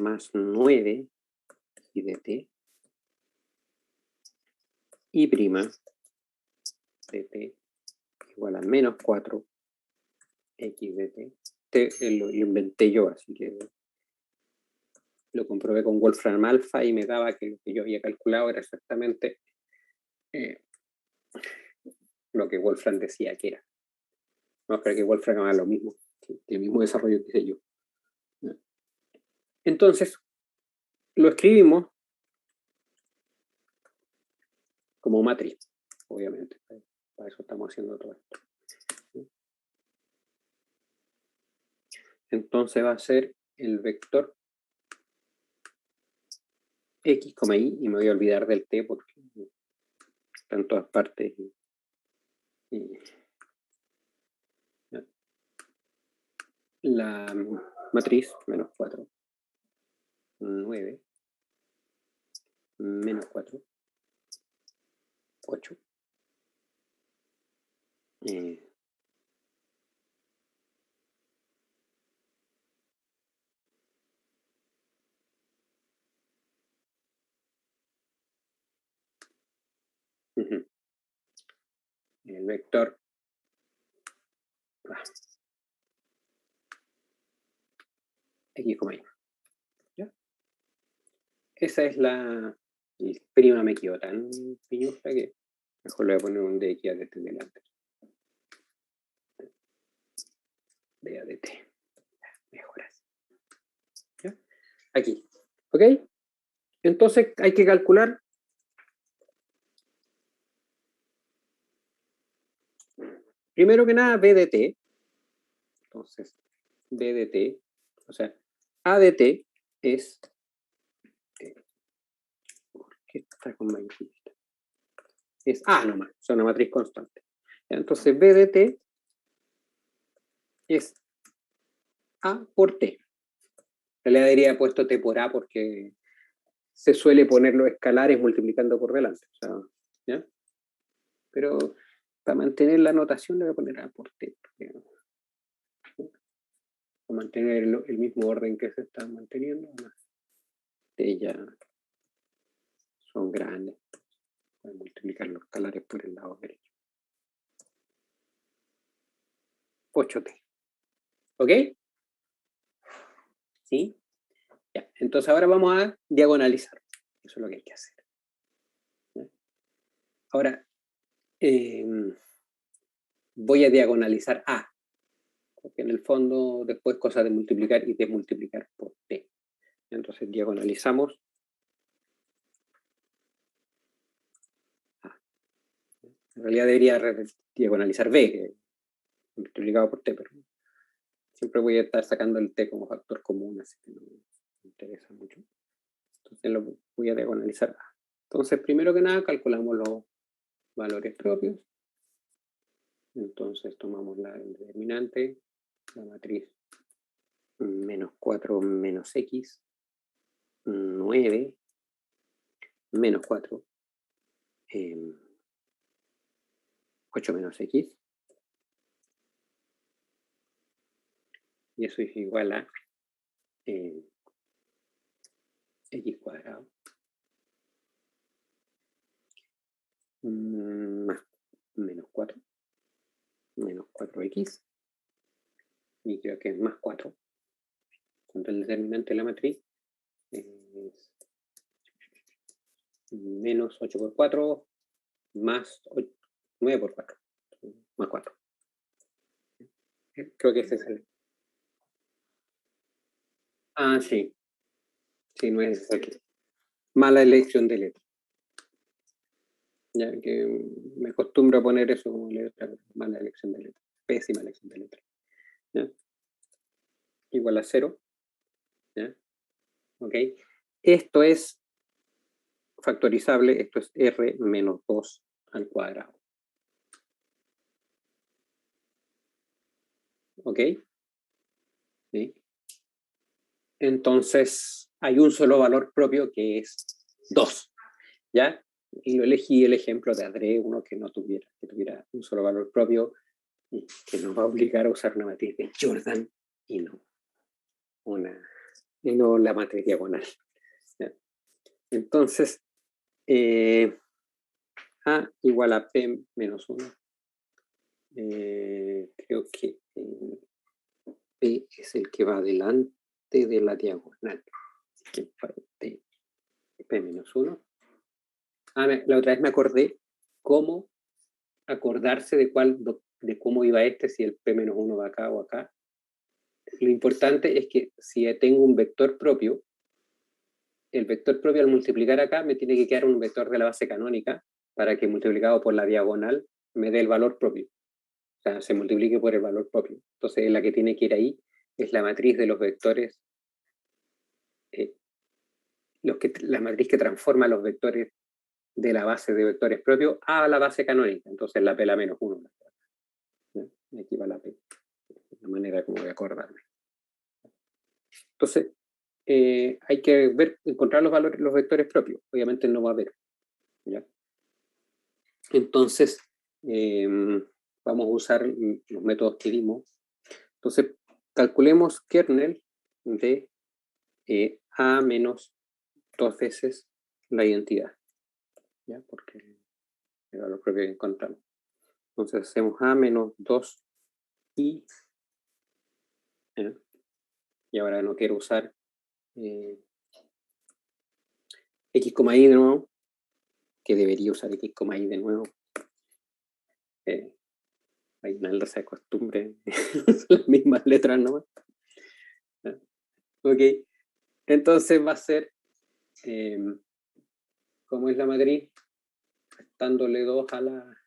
más 9 y de t y prima de t igual a menos 4 x de t. Lo inventé yo, así que lo comprobé con Wolfram Alpha y me daba que lo que yo había calculado era exactamente lo que Wolfram decía que era. No, creo que Wolfram haga lo mismo, el mismo desarrollo que hice yo. Entonces, lo escribimos como matriz, obviamente. Para eso estamos haciendo todo esto. Entonces va a ser el vector x, y, y me voy a olvidar del t porque está en todas partes. La matriz, menos 4, 9, menos 4, 8. El vector x, y. ¿Ya? Esa es la... El prima me quedó tan piñufla que mejor le voy a poner un dx a dt delante. D a dt. Mejoras. ¿Ya? Aquí. ¿Ok? Entonces hay que calcular primero que nada b de t. Entonces, b de t, o sea, a de t es... ¿Por qué está con mayúsculas? Es a nomás, o sea, una matriz constante. Entonces, b de t es a por t. En realidad debería puesto t por a porque se suele poner los escalares multiplicando por delante. O sea, ¿ya? Pero para mantener la notación le voy a poner a por t. Para mantener el mismo orden que se está manteniendo. T ya son grandes. Voy a multiplicar los escalares por el lado derecho. 8t. ¿Ok? ¿Sí? Ya. Entonces ahora vamos a diagonalizar. Eso es lo que hay que hacer. ¿Ya? Ahora, voy a diagonalizar a. Porque en el fondo después cosa de multiplicar y desmultiplicar por t. Entonces diagonalizamos a. En realidad debería diagonalizar b, multiplicado por t, pero siempre voy a estar sacando el t como factor común, así que no me interesa mucho. Entonces lo voy a diagonalizar a. Entonces, primero que nada, calculamos los valores propios. Entonces tomamos la determinante, la matriz menos 4 menos x, 9, menos 4, 8 menos x, y eso es igual a x cuadrado más menos 4, menos 4x, y creo que es más 4. Cuando el determinante de la matriz es menos 8 por 4 más 9 por 4, más 4. Creo que ese es el... Ah, sí. Sí, no es aquí. Mala elección de letra. Ya que me acostumbro a poner eso como letra, mala elección de letra. Pésima elección de letra. ¿Ya? Igual a 0. ¿Ya? Ok. Esto es factorizable, esto es r menos 2 al cuadrado. ¿Ok? ¿Sí? Entonces, hay un solo valor propio que es 2. ¿Ya? Y lo elegí el ejemplo de André, uno que tuviera un solo valor propio y que nos va a obligar a usar una matriz de Jordan y no la matriz diagonal. ¿Ya? Entonces, A igual a P menos 1. Creo que P es el que va delante de la diagonal. Así que P menos 1. La otra vez me acordé cómo acordarse de cómo iba si el P menos 1 va acá o acá. Lo importante es que si tengo un vector propio, el vector propio al multiplicar acá me tiene que quedar un vector de la base canónica para que multiplicado por la diagonal me dé el valor propio. O sea, se multiplique por el valor propio. Entonces la que tiene que ir ahí es la matriz de los vectores, la matriz que transforma los vectores de la base de vectores propios a la base canónica. Entonces la P la menos 1. Aquí va la P. De manera como de acordarme. Entonces, hay que encontrar los vectores propios. Obviamente no va a haber. ¿Ya? Entonces, vamos a usar los métodos que vimos. Entonces, calculemos kernel de A menos 2 veces la identidad. ¿Ya? Porque era lo propio que encontramos. Entonces, hacemos A menos 2 y... ¿ya? Y ahora no quiero usar x, y de nuevo, que debería usar x, y de nuevo. Hay una alza de costumbre, son las mismas letras nomás. ¿Ya? Ok, entonces va a ser, ¿cómo es la matriz? Dándole 2 a la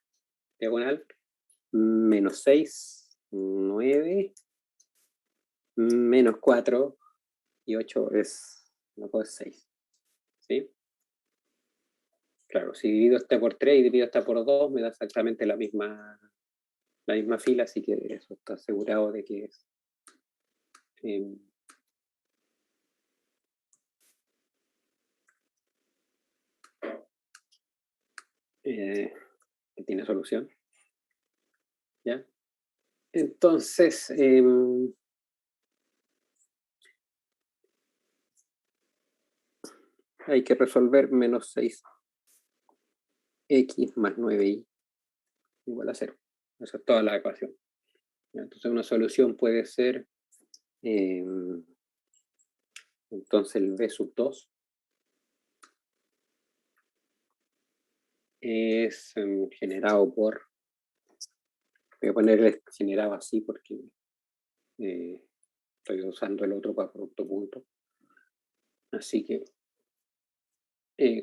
diagonal, menos 6, 9, menos 4 y 8 no puede ser 6. ¿Sí? Claro, si divido esta por 3 y divido esta por 2, me da exactamente la misma fila, así que eso está asegurado de que es que tiene solución. ¿Ya? Entonces, hay que resolver menos 6x más 9y igual a 0. Esa es toda la ecuación. ¿Ya? Entonces, una solución puede ser entonces el b sub 2 es generado por... Voy a poner el generado así porque estoy usando el otro para producto punto. Así que,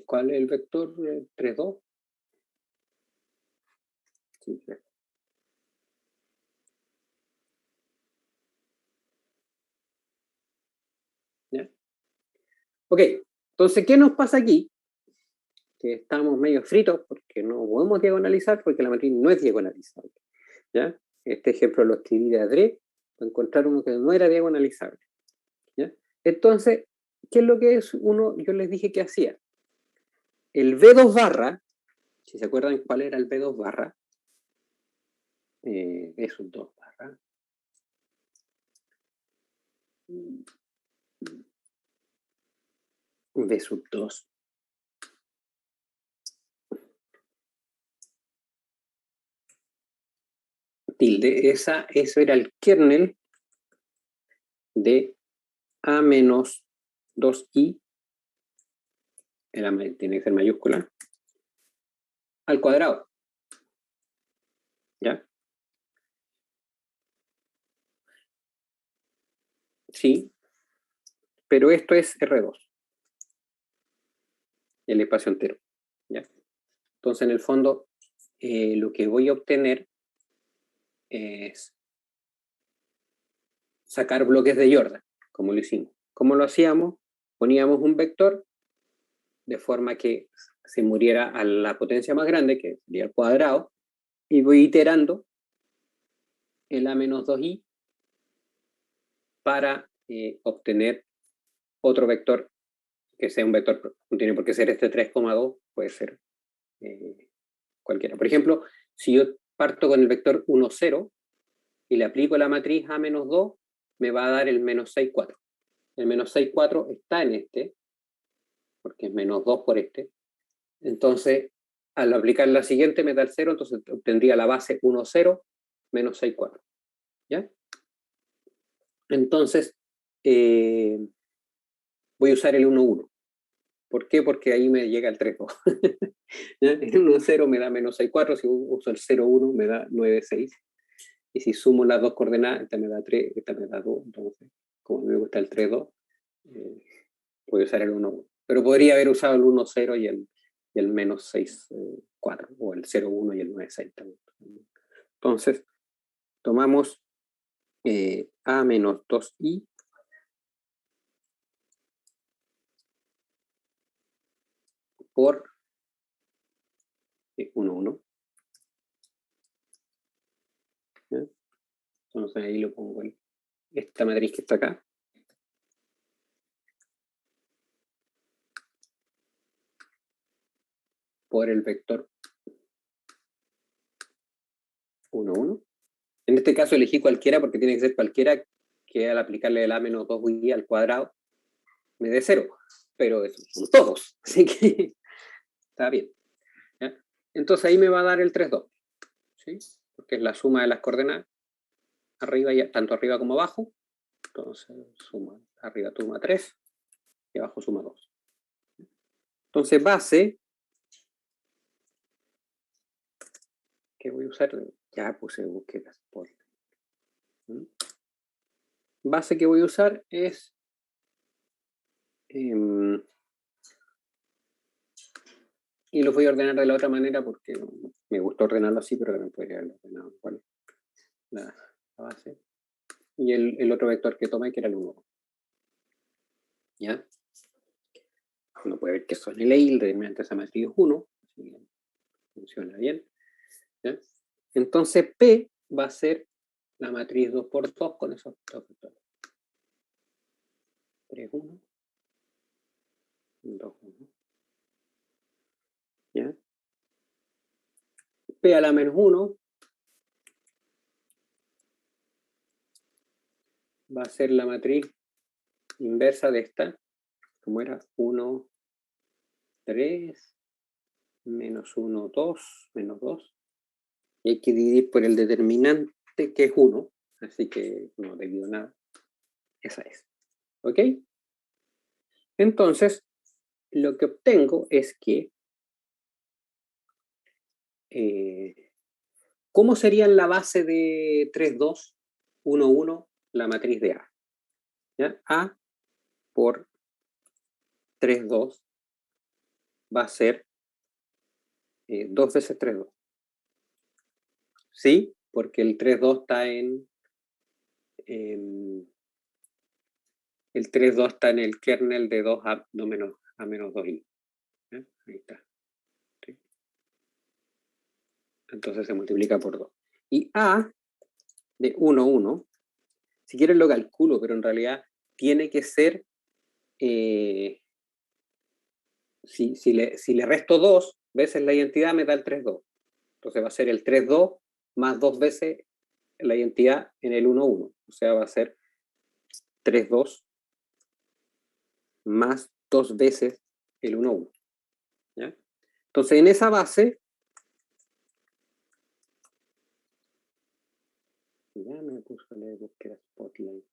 ¿cuál es el vector? 3, 2. Sí, ¿ya? Ok, entonces, ¿qué nos pasa aquí? Que estamos medio fritos porque no podemos diagonalizar porque la matriz no es diagonalizable. ¿Ya? Este ejemplo lo escribí de adrede para encontrar uno que no era diagonalizable. ¿Ya? Entonces, ¿qué es lo que es uno? Yo les dije que hacía. El B2 barra, si se acuerdan cuál era el B2 barra, es un 2 barra. B sub 2. Tilde, eso era el kernel de A menos 2i, tiene que ser mayúscula, al cuadrado. ¿Ya? Sí, pero esto es R2, el espacio entero. ¿Ya? Entonces, en el fondo, lo que voy a obtener es sacar bloques de Jordan, como lo hicimos. ¿Cómo lo hacíamos? Poníamos un vector de forma que se muriera a la potencia más grande, que sería el cuadrado, y voy iterando el A menos 2i para obtener otro vector que sea un vector, no tiene por qué ser este 3,2, puede ser cualquiera. Por ejemplo, si yo parto con el vector 1, 0 y le aplico la matriz A menos 2, me va a dar el menos 6, 4. El menos 6, 4 está en este, porque es menos 2 por este. Entonces, al aplicar la siguiente me da el 0, entonces obtendría la base 1, 0, menos 6, 4. ¿Ya? Entonces, voy a usar el 1, 1. ¿Por qué? Porque ahí me llega el 3, 2. El 1, 0 me da menos 6, 4. Si uso el 0, 1 me da 9, 6. Y si sumo las dos coordenadas, esta me da 3, esta me da 2. Entonces, como me gusta el 3, 2, voy a usar el 1, 1. Pero podría haber usado el 1, 0 y el menos 6, 4. O el 0, 1 y el 9, 6 también. Entonces, tomamos A menos 2i por 1, 1. ¿Ya? Entonces ahí lo pongo en esta matriz que está acá. Por el vector 1, 1. En este caso elegí cualquiera porque tiene que ser cualquiera que al aplicarle el A menos 2i al cuadrado me dé 0. Pero esos son todos. Así que está bien. ¿Ya? Entonces ahí me va a dar el 3, 2. ¿Sí? Porque es la suma de las coordenadas. Arriba, tanto arriba como abajo. Entonces suma, arriba suma 3 y abajo suma 2. Entonces base, que voy a usar, ya puse búsquedas por. Base que voy a usar es y lo voy a ordenar de la otra manera porque me gusta ordenarlo así, pero también podría haberlo ordenado igual. La base. Y el otro vector que tomé, que era el 1. ¿Ya? Uno puede ver que son el tilde, mediante esa matriz 1. Así que funciona bien. ¿Ya? Entonces P va a ser la matriz 2 por 2 con esos dos vectores. 3, 1. 2, 1. ¿Ya? P a la menos 1 va a ser la matriz inversa de esta, como era 1, 3, menos 1, 2, menos 2. Y hay que dividir por el determinante, que es 1, así que no divido nada. Esa es. ¿Ok? Entonces, lo que obtengo es que ¿cómo sería la base de 3, 2, 1, 1 la matriz de A? ¿Ya? A por 3, 2 va a ser 2 veces 3, 2. ¿Sí? Porque el 3, 2 está en el 3, 2 está en el kernel de 2 a menos 2i. ¿Ya? Ahí está. ¿Sí? Entonces se multiplica por 2. Y A de 1, 1, si quieres lo calculo, pero en realidad tiene que ser, si le resto 2 veces la identidad me da el 3, 2. Entonces va a ser el 3, 2 más 2 veces la identidad en el 1, 1. O sea, va a ser 3, 2, más 2 veces el 1, 1. ¿Ya? Entonces, en esa base, ya me puso a leer búsqueda Spotlight.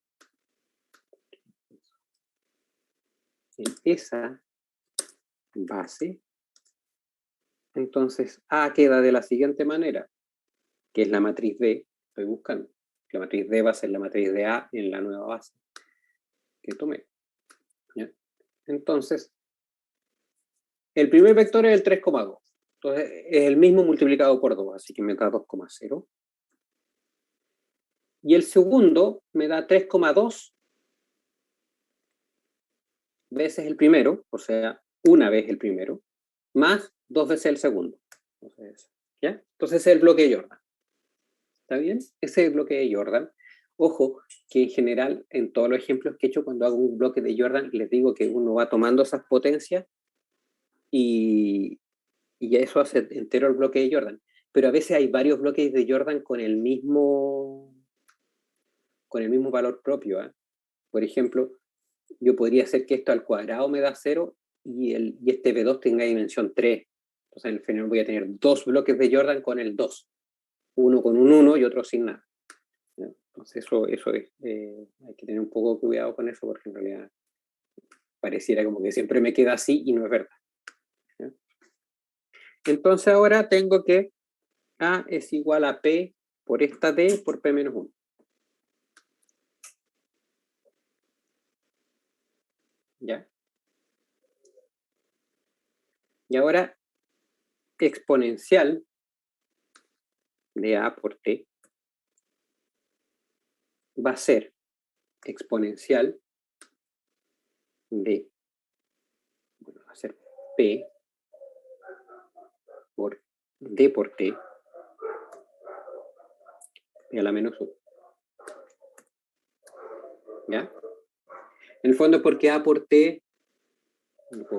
En esa base, entonces A queda de la siguiente manera, que es la matriz D, estoy buscando. La matriz D va a ser la matriz de A en la nueva base que tomé. ¿Ya? Entonces, el primer vector es el 3,2. Entonces, es el mismo multiplicado por 2, así que me da 2,0. Y el segundo me da 3,2 veces el primero, o sea, una vez el primero, más 2 veces el segundo. Entonces, ¿ya? Entonces ese es el bloque de Jordan. ¿Está bien? Ese es el bloque de Jordan. Ojo, que en general, en todos los ejemplos que he hecho, cuando hago un bloque de Jordan, les digo que uno va tomando esas potencias y ya eso hace entero el bloque de Jordan. Pero a veces hay varios bloques de Jordan con el mismo valor propio. ¿Eh? Por ejemplo, yo podría hacer que esto al cuadrado me da 0 y este B2 tenga dimensión 3. Entonces, en el final voy a tener dos bloques de Jordan con el 2. Uno con un 1 y otro sin nada. ¿Ya? Entonces, eso es, hay que tener un poco de cuidado con eso porque en realidad pareciera como que siempre me queda así y no es verdad. ¿Ya? Entonces, ahora tengo que A es igual a P por esta D por P menos 1. ¿Ya? Y ahora, exponencial de A por T va a ser exponencial de, bueno, va a ser P por D por T y a la menos 1. ¿Ya? En el fondo, porque A por T,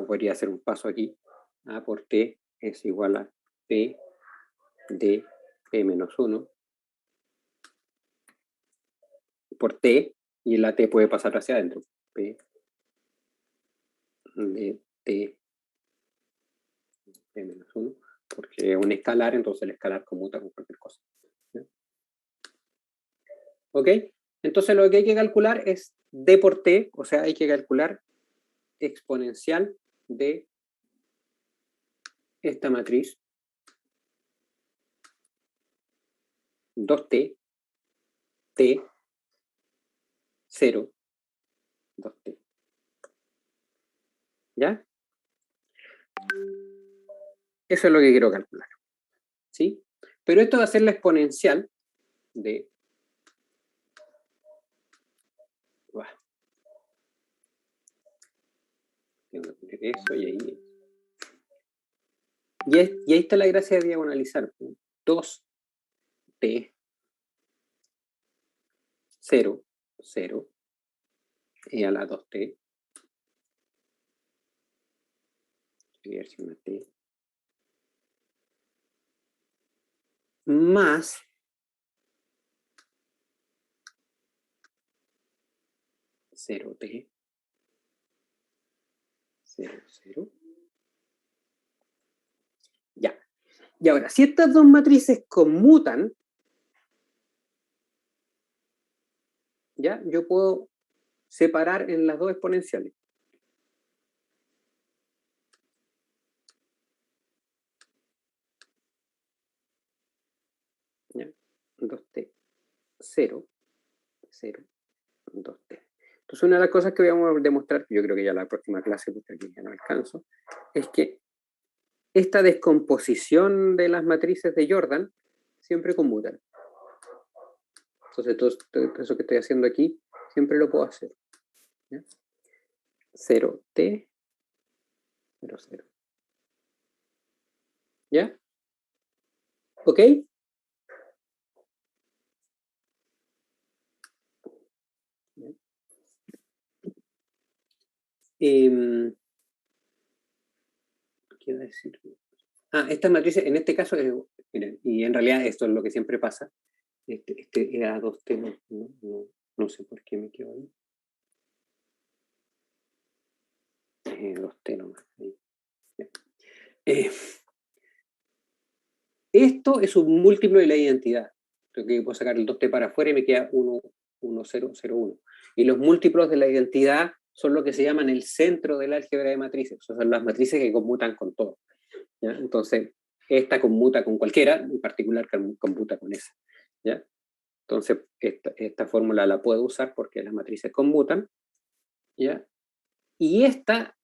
podría hacer un paso aquí, A por T es igual a P de P menos 1 por T, y la T puede pasar hacia adentro. P de T P menos 1, porque es un escalar, entonces el escalar conmuta con cualquier cosa. ¿Ya? ¿Ok? Entonces lo que hay que calcular es D por T, o sea, hay que calcular exponencial de esta matriz 2T, T, 0, 2T. ¿Ya? Eso es lo que quiero calcular. ¿Sí? Pero esto va a ser la exponencial de... Tengo que poner eso y ahí... Y ahí está la gracia de diagonalizar. 2T, 0, 0, y a la 2T. Voy a ver si una T. Más 0T, 0, 0. Ya. Y ahora, si estas dos matrices conmutan, ya, yo puedo separar en las dos exponenciales. ¿Ya? 2T, 0, 0, 2T. Entonces, una de las cosas que vamos a demostrar, yo creo que ya la próxima clase, porque aquí ya no alcanzo, es que esta descomposición de las matrices de Jordan siempre conmutan. Entonces, todo eso que estoy haciendo aquí, siempre lo puedo hacer. ¿Ya? 0T, 0, 0. ¿Ya? ¿Ok? ¿Qué iba a decir? Estas matrices, en este caso, miren, y en realidad esto es lo que siempre pasa. Este era 2T, no sé por qué me quedo ahí. 2t nomás. Esto es un múltiplo de la identidad. Entonces, que puedo sacar el 2t para afuera y me queda 1, 1, 0, 0, 1. Y los múltiplos de la identidad son lo que se llaman el centro del álgebra de matrices. O sea, son las matrices que conmutan con todo. ¿Ya? Entonces, esta conmuta con cualquiera, en particular conmuta con esa. ¿Ya? Entonces, esta fórmula la puedo usar porque las matrices conmutan. ¿Ya? Y esta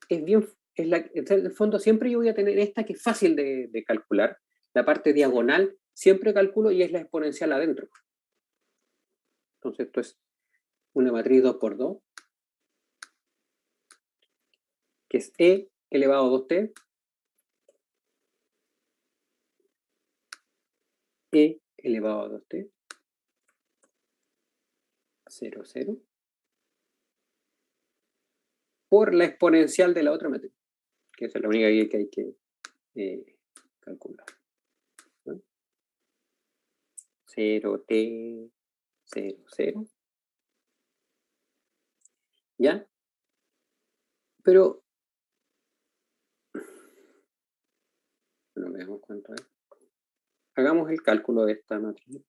es bien, en el fondo siempre yo voy a tener esta que es fácil de calcular. La parte diagonal siempre calculo y es la exponencial adentro. Entonces esto es una matriz 2 por 2, que es e elevado a 2t, e elevado a 2t, 0, 0, por la exponencial de la otra matriz, que esa es la única que hay que calcular. 0t, 0, 0. ¿Ya? Pero, bueno, veamos cuánto es. Hagamos el cálculo de esta matriz.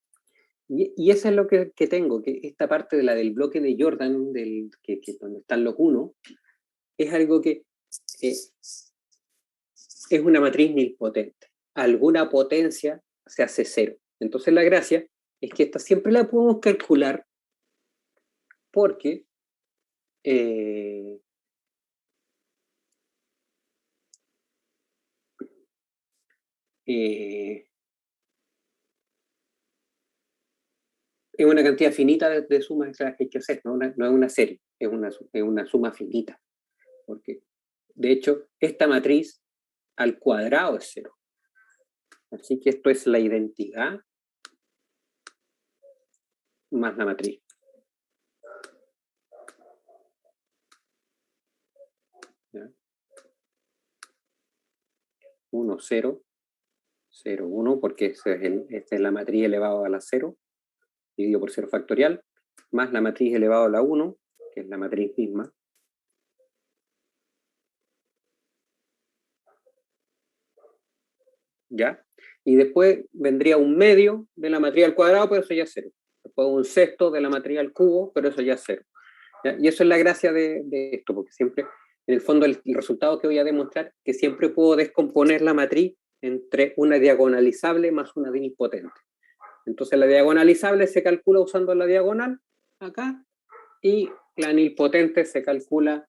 Y eso es lo que tengo, que esta parte de la del bloque de Jordan, donde están los 1, es algo que es una matriz nilpotente. Alguna potencia se hace 0. Entonces la gracia es que esta siempre la podemos calcular porque es una cantidad finita de sumas que hay que hacer, no es una serie, es una suma finita. Porque, de hecho, esta matriz al cuadrado es 0. Así que esto es la identidad más la matriz. ¿Ya? 1, 0, 0, 1, porque esta es la matriz elevado a la 0, dividido por 0 factorial, más la matriz elevado a la 1, que es la matriz misma. ¿Ya? Y después vendría un medio de la matriz al cuadrado, pero eso ya es 0. Después un sexto de la matriz al cubo, pero eso ya es 0. ¿Ya? Y eso es la gracia de esto, porque siempre, en el fondo, el resultado que voy a demostrar, que siempre puedo descomponer la matriz entre una diagonalizable más una nilpotente. Entonces la diagonalizable se calcula usando la diagonal, acá, y la nilpotente se calcula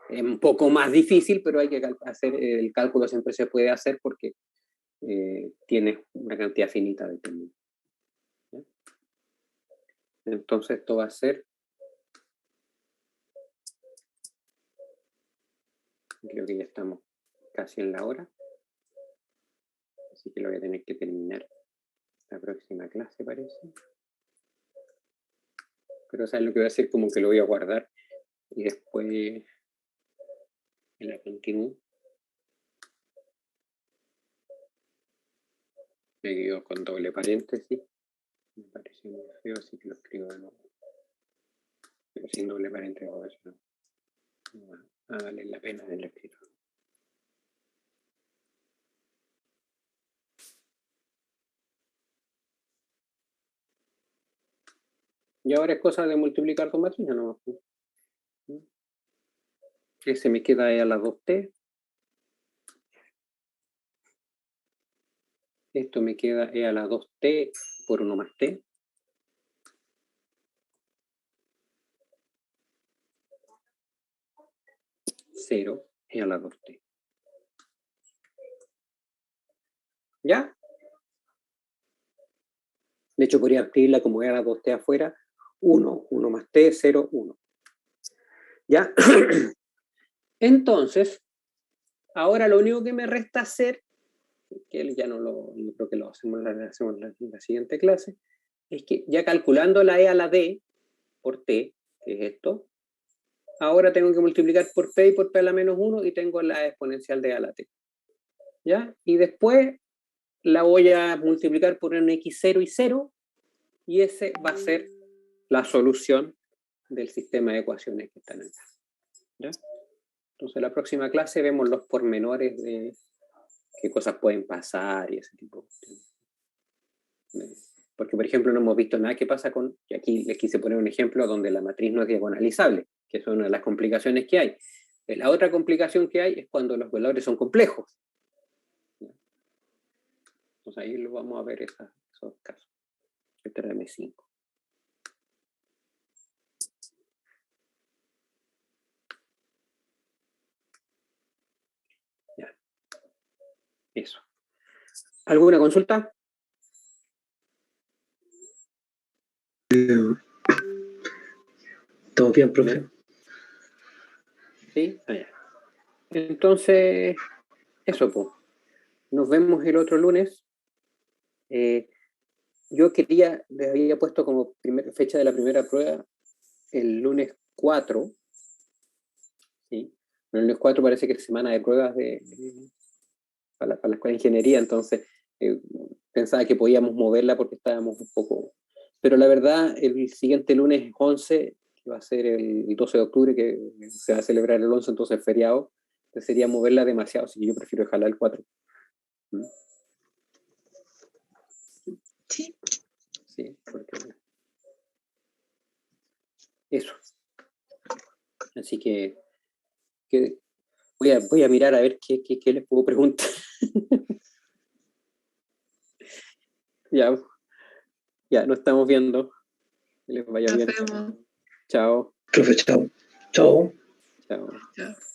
un poco más difícil, pero hay que hacer el cálculo, siempre se puede hacer porque tiene una cantidad finita de términos. Entonces esto va a ser, creo que ya estamos casi en la hora, así que lo voy a tener que terminar la próxima clase, parece. Pero ¿sabes lo que voy a hacer? Como que lo voy a guardar y después la continúo. Me quedo con doble paréntesis. Me pareció muy feo, así que lo escribo de nuevo. Pero sin doble paréntesis, no va a valer la pena de escrito. Y ahora es cosa de multiplicar con matrices, ¿no? Ese me queda a la 2t. Esto me queda a la 2t por 1 más t. Cero e a la 2t. ¿Ya? De hecho, podría escribirla como e a la 2t afuera. 1, 1 más t, 0, 1. ¿Ya? Entonces, ahora lo único que me resta hacer, que ya no creo que lo hacemos en la siguiente clase, es que ya calculando la e a la d por t, que es esto, ahora tengo que multiplicar por p y por p a la menos 1 y tengo la exponencial de e a la t. ¿Ya? Y después la voy a multiplicar por un x0 y 0 y ese va a ser la solución del sistema de ecuaciones que están acá. ¿Ya? Entonces, la próxima clase vemos los pormenores de qué cosas pueden pasar y ese tipo de cosas. Porque, por ejemplo, no hemos visto nada que pasa con, y aquí les quise poner un ejemplo donde la matriz no es diagonalizable, que es una de las complicaciones que hay. La otra complicación que hay es cuando los valores son complejos. Entonces ahí lo vamos a ver esos casos. Este era M5. Ya. Eso. ¿Alguna consulta? ¿Todo bien, profe? Sí. Ah, ya. Entonces, eso, pues. Nos vemos el otro lunes. Yo les había puesto como fecha de la primera prueba el lunes 4. ¿Sí? El lunes 4 parece que es semana de pruebas para la escuela de ingeniería, entonces pensaba que podíamos moverla porque estábamos un poco... Pero la verdad, el siguiente lunes 11, que va a ser el 12 de octubre, que se va a celebrar el 11, entonces feriado, entonces sería moverla demasiado, así que yo prefiero dejarla el 4. Sí. Sí, porque... Eso. Así que voy a mirar a ver qué les puedo preguntar. Ya, nos estamos viendo. Que les vaya Nos bien. vemos. Chao. Profe, chao. Chao. Chao. Chao.